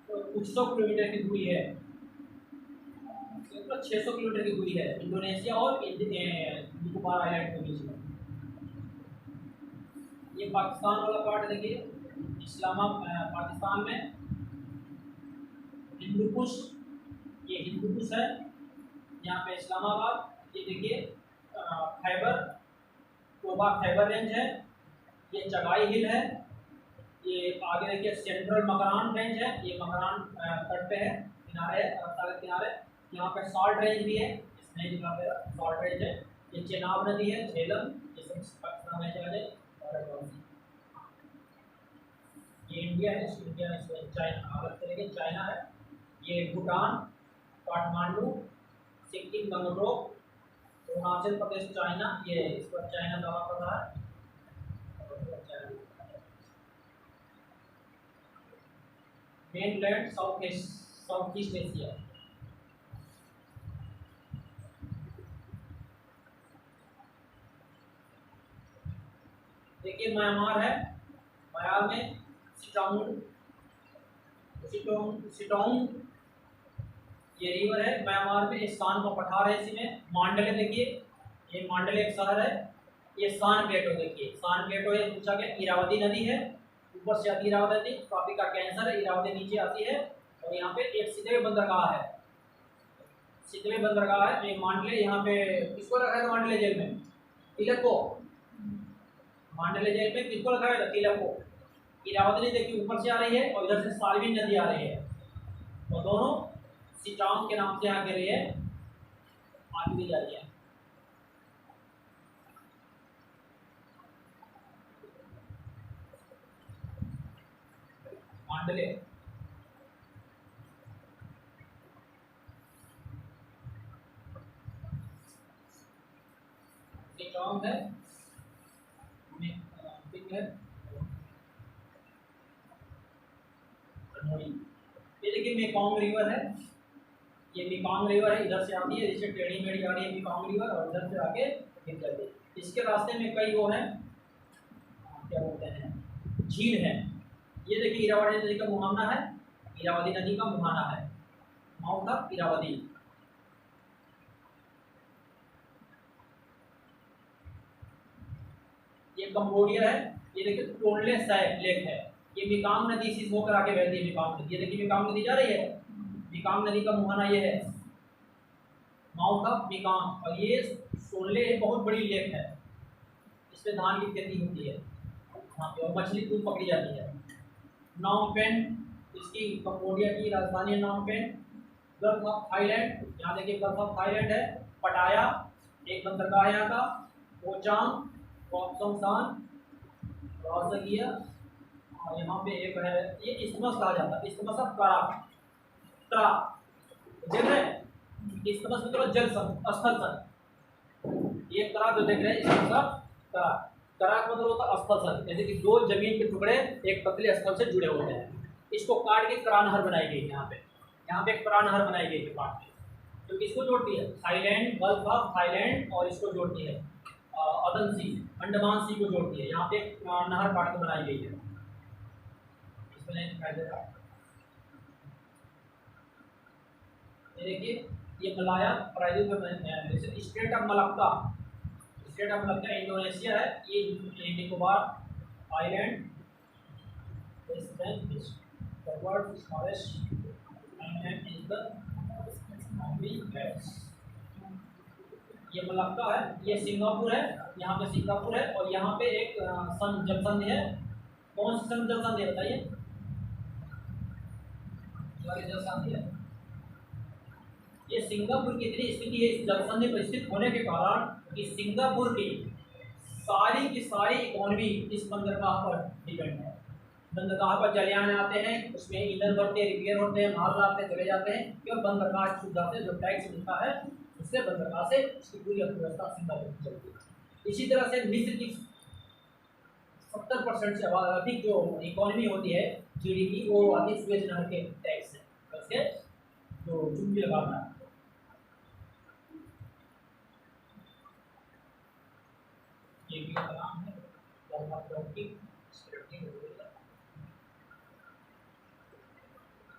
कुछ 100 किलोमीटर की दूरी है, 600 किलोमीटर की दूरी है इंडोनेशिया और निकोबार आइलैंड के बीच में। ये पाकिस्तान वाला पार्ट देखिए, पाकिस्तान में हिंदुकुश, ये हिंदुकुश है, यहाँ पे इस्लामाबाद, ये देखिए खैबर टोबा खैबर रेंज है, ये चगाई हिल है, ये आगे देखिए सेंट्रल मकरान रेंज है, ये मकरान तट पे है, किनारे है, अरब सागर किनारे। यहाँ पे सॉल्ट रेंज भी है, इसमें दिखा मेरा सॉल्ट रेंज है, ये चेनाब नदी है, झेलम, ये सब पाकिस्तान में चला जाए। और ये इंडिया है, इंडिया में चाइना अलग तरह के चाइना है, ये भूटान, काठमांडू, सिक्किम, गंगटोक, अरुणाचल प्रदेश चाइना, ये इस पर चाइना दावा कर रहा है। मेनलैंड साउथ ईस्ट एशिया, देखिए म्यांमार है, म्यांमार में सिटोंग ये रिवर है म्यांमार में, स्थान का पठार है, इसी में मांडले देखिए, ये मांडले एक शहर है, ये सान प्लेटो देखिए, सान प्लेटो है, पूछा गया इरावती नदी है, ऊपर से आती इरावती नदी, ट्रॉपिक का कैंसर है, इरावती नीचे आती है, और यहाँ पे एक सितवे बंदरगाह है, सितवे बंदरगाह है। ये मांडले, यहाँ पे किसको रखा है मांडले जेल में? तिलक को, मांडले जेल में किसको रखा है? तिलक को। इरावती नदी देखिए ऊपर से आ रही है और इधर से साल्विन नदी आ रही है, और दोनों सिटांग के नाम से यहाँ गिर रही है, आगे जा रही है। मांडले सिटांग है, ये देखिए मेकॉन्ग रिवर है, ये मेकॉन्ग रिवर है, इधर से आती है, जिससे टेढ़ी मेढ़ी आ रही है मेकॉन्ग रिवर, और इधर से आके गिर जाती है। इसके रास्ते में कई वो हैं, क्या बोलते हैं, झील है। ये देखिए इरावती नदी का मुहाना है, इरावती नदी का मुहाना है, माउंट ऑफ इरावती। ये कंबोडिया है, ये देखिए टोनले सैक लेक है, ये मेकॉन्ग नदी से होकर आके बहती है मेकॉन्ग नदी, ये देखिए मेकॉन्ग नदी जा रही है, मेकॉन्ग नदी का मुहाना ये है, माउंट ऑफ मेकॉन्ग। और ये टोनले बहुत बड़ी लेक है, इसमें धान की खेती होती है यहाँ पे, और मछली खूब पकड़ी जाती है। नॉम पेन, इसकी कंबोडिया की राजधानी है Phnom Penh. Gulf of Thailand, यहाँ देखिए गल्फ ऑफ थाईलैंड है, पटाया एक बंदरगाह यहाँ का, पोचांग, कॉक्सोंगसान, राजगिया, और यहाँ पे एक है, ये इस्थमस कहा जाता है, इस्थमस ऑफ करा देख रहे हैं, इस्थमस मतलब जल स्थल सन, ये करा जो देख रहे हैं इस्थमस ऑफ करा, करा का मतलब होता है स्थल सन, जैसे कि दो जमीन के टुकड़े एक पतले स्थल से जुड़े होते हैं, इसको काट के करा नहर बनाई गई है। यहाँ पे एक करा नहर बनाई गई है काट के, जो किसको जोड़ती है? थाईलैंड, गल्फ ऑफ थाईलैंड, और इसको जोड़ती है अदन सी, अंडमान सी को जोड़ती है। यहाँ पे एक नहर काट के बनाई गई है, इसमें नहीं दिखाई दे रहा, ये देखिए ये मलाया प्रायद्वीप में, जैसे state of Malacca, state of Malacca Indonesia है, ये Nicobar island, the world's smallest island is the Mombi Gas, ये मलक्का है, ये सिंगापुर है, यहाँ पे सिंगापुर है, और यहाँ पे एक जलसंधि है। कौन सी जलसंधि है बताइए? जलसंधि है। ये सिंगापुर की इतनी स्थिति है इस जलसंधि पर स्थित होने के कारण कि सिंगापुर की सारी इकोनॉमी इस बंदरगाह पर डिपेंड है। बंदरगाह पर जलयान आते हैं, उसमें ईंधन भरते हैं, रिपेयर होते हैं, माल लाते हैं, चले जाते हैं, और बंदरगाह की सुविधा से जो टैक्स मिलता है उससे बंदरगाह से उसकी पूरी अर्थव्यवस्था सिंगापुर की चलती है। इसी तरह से मिस्र की 70% से अधिक जो इकोनॉमी होती है GDP, वो आती है सुएज नहर के टैक्स से, उसके जो चुंगी लगाना है। ये भी नाम है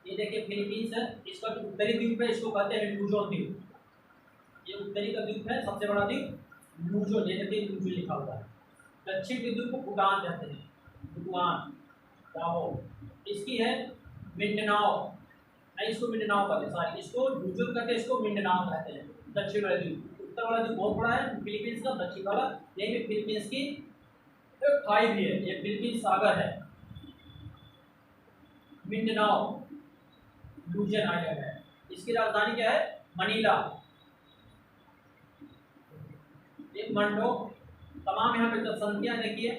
ये देखिए फिलीपींस है, इसका जो उत्तरी द्वीप है इसको कहते हैं लूजोन द्वीप। ये उत्तरी का द्वीप है, सबसे बड़ा द्वीप लूजोन, जैसे लूजोन लिखा हुआ है। दक्षिण के द्वीप को भूटान कहते हैं, भूटान जाओ। इसकी है मिंडनाओ, नहीं इसको मिंडनाओ कहते हैं, सॉरी इसको लूजोन कहते हैं, इसको मिंडनाओ कहते हैं। दक्षिण वाला द्वीप, उत्तर वाला द्वीप बहुत बड़ा है फिलीपींस का, दक्षिण वाला यही पे फिलीपींस की खाई भी है, ये फिलीपींस सागर है। मिंडनाओ लूजन आइलैंड है। इसकी राजधानी क्या है? मनीला। एक मंडो, तमाम यहाँ पे जनसंख्या देखिए,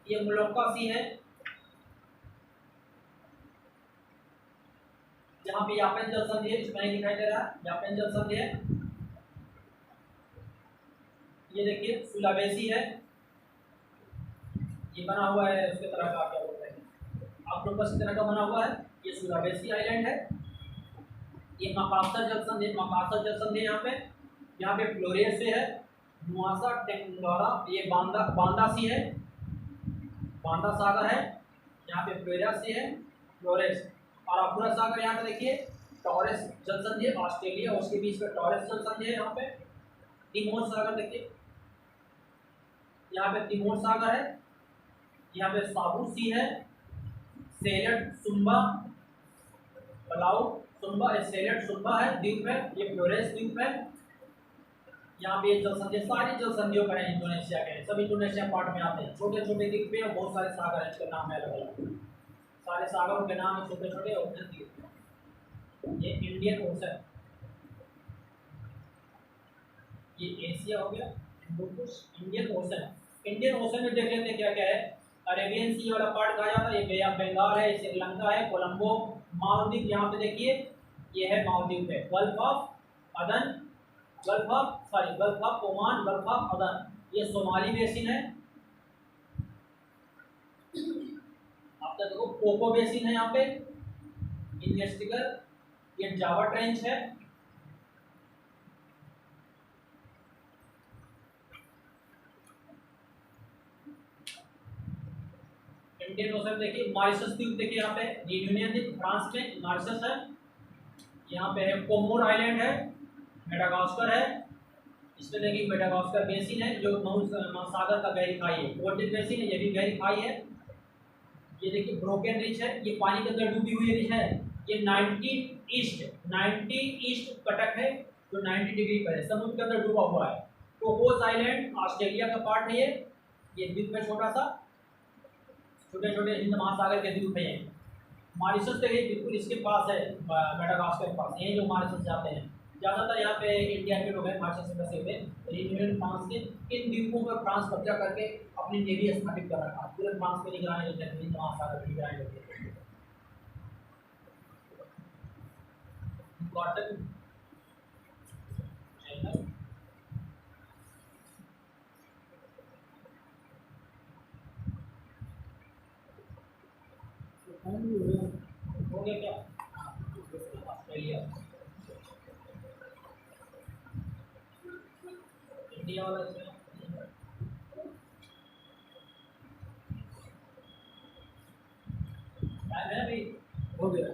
ये मुलक्का सी है, जहाँ पे यापेन जलसंधि है, इसमें दिखाई दे रहा है यापेन जलसंधि है। ये देखिए सुलावेसी है, ये बना हुआ है उसके तरह का, क्या बोलते हैं ऑक्टोपस की तरह का बना हुआ है, ये सुलावेसी आइलैंड है। ये मकासर जलसंधि, मकासर जलसंधि यहाँ पे फ्लोरेस से है, नुआसा टेक्नोरा, ये बांदा सी है, बांदा सागर है, यहाँ पे फ्लोरेस सी है, फ्लोरेस। और अपूरा सागर यहाँ पे देखिए टॉरेस जलसंधि है, ऑस्ट्रेलिया उसके बीच में टॉरेस जलसंधि है। यहाँ पे तिमोर सागर देखिए, यहाँ पे तिमोर सागर है, यहाँ पे साबू सी है, select zumba, Palau zumba, select zumba है द्वीप है, ये फ्लोरेस द्वीप है। यहाँ पे जलसंधि, सारी जलसंधियों का है इंडोनेशिया के, सब इंडोनेशिया पार्ट में आते हैं। छोटे छोटे द्वीप पे बहुत सारे सागर है, इसके नाम है अलग अलग, सारे सागरों के नाम है छोटे छोटे और द्वीप। ये इंडियन ओशन, ये एशिया हो गया, इंडियन ओशन। इंडियन ओशन में देख लेते हैं क्या क्या है। अरेबियन सी वाला पार्ट कहा जाता है, ये बे ऑफ बंगाल है, श्रीलंका है, कोलंबो, मालदीव, यहाँ पे देखिए ये है मालदीव है, गल्फ ऑफ अदन, gulf of Oman, gulf of अदन, ये सोमाली बेसिन है। आप देखो कोको बेसिन है यहाँ पे, इन्वेस्टिगर, ये जावा ट्रेंच है, इंडियन ओशन देखिए। मॉरिशस द्वीप देखिए, यहाँ पे रियूनियन द्वीप फ्रांस में मॉरिशस है, यहाँ पे है कोमोर आइलैंड है, मेडागास्कर है, इसमें देखिए मेडागास्कर बेसिन है जो महासागर का गहरी खाई है, वोल्टिक बेसिन है, ये भी गहरी खाई है। ये देखिए ब्रोकन रिच है, ये पानी के अंदर डूबी हुई रिच है, ये 90 ईस्ट कटक है जो 90 डिग्री पर है, समुद्र के अंदर डूबा हुआ है। कोकोस आइलैंड ऑस्ट्रेलिया का पार्ट है, ये द्वीप है छोटा सा, छोटे छोटे हिंद महासागर के द्वीप है। मॉरिशस देखिए बिल्कुल इसके पास है, मेडागास्कर के पास, ये जो मॉरिशस जाते हैं ज़्यादातर यहाँ पे इंडिया के लोग हैं, मॉरिशस से बसे हुए, यूनियन फ्रांस के इन द्वीपों पर फ्रांस कब्जा करके अपनी नेवी स्थापित कर रखा, पूरे फ्रांस में निगरानी होती है, हिंद महासागर की निगरानी होती है। हो गया क्या? ऑस्ट्रेलिया, इंडिया वाला टाइम है अभी, हो गया।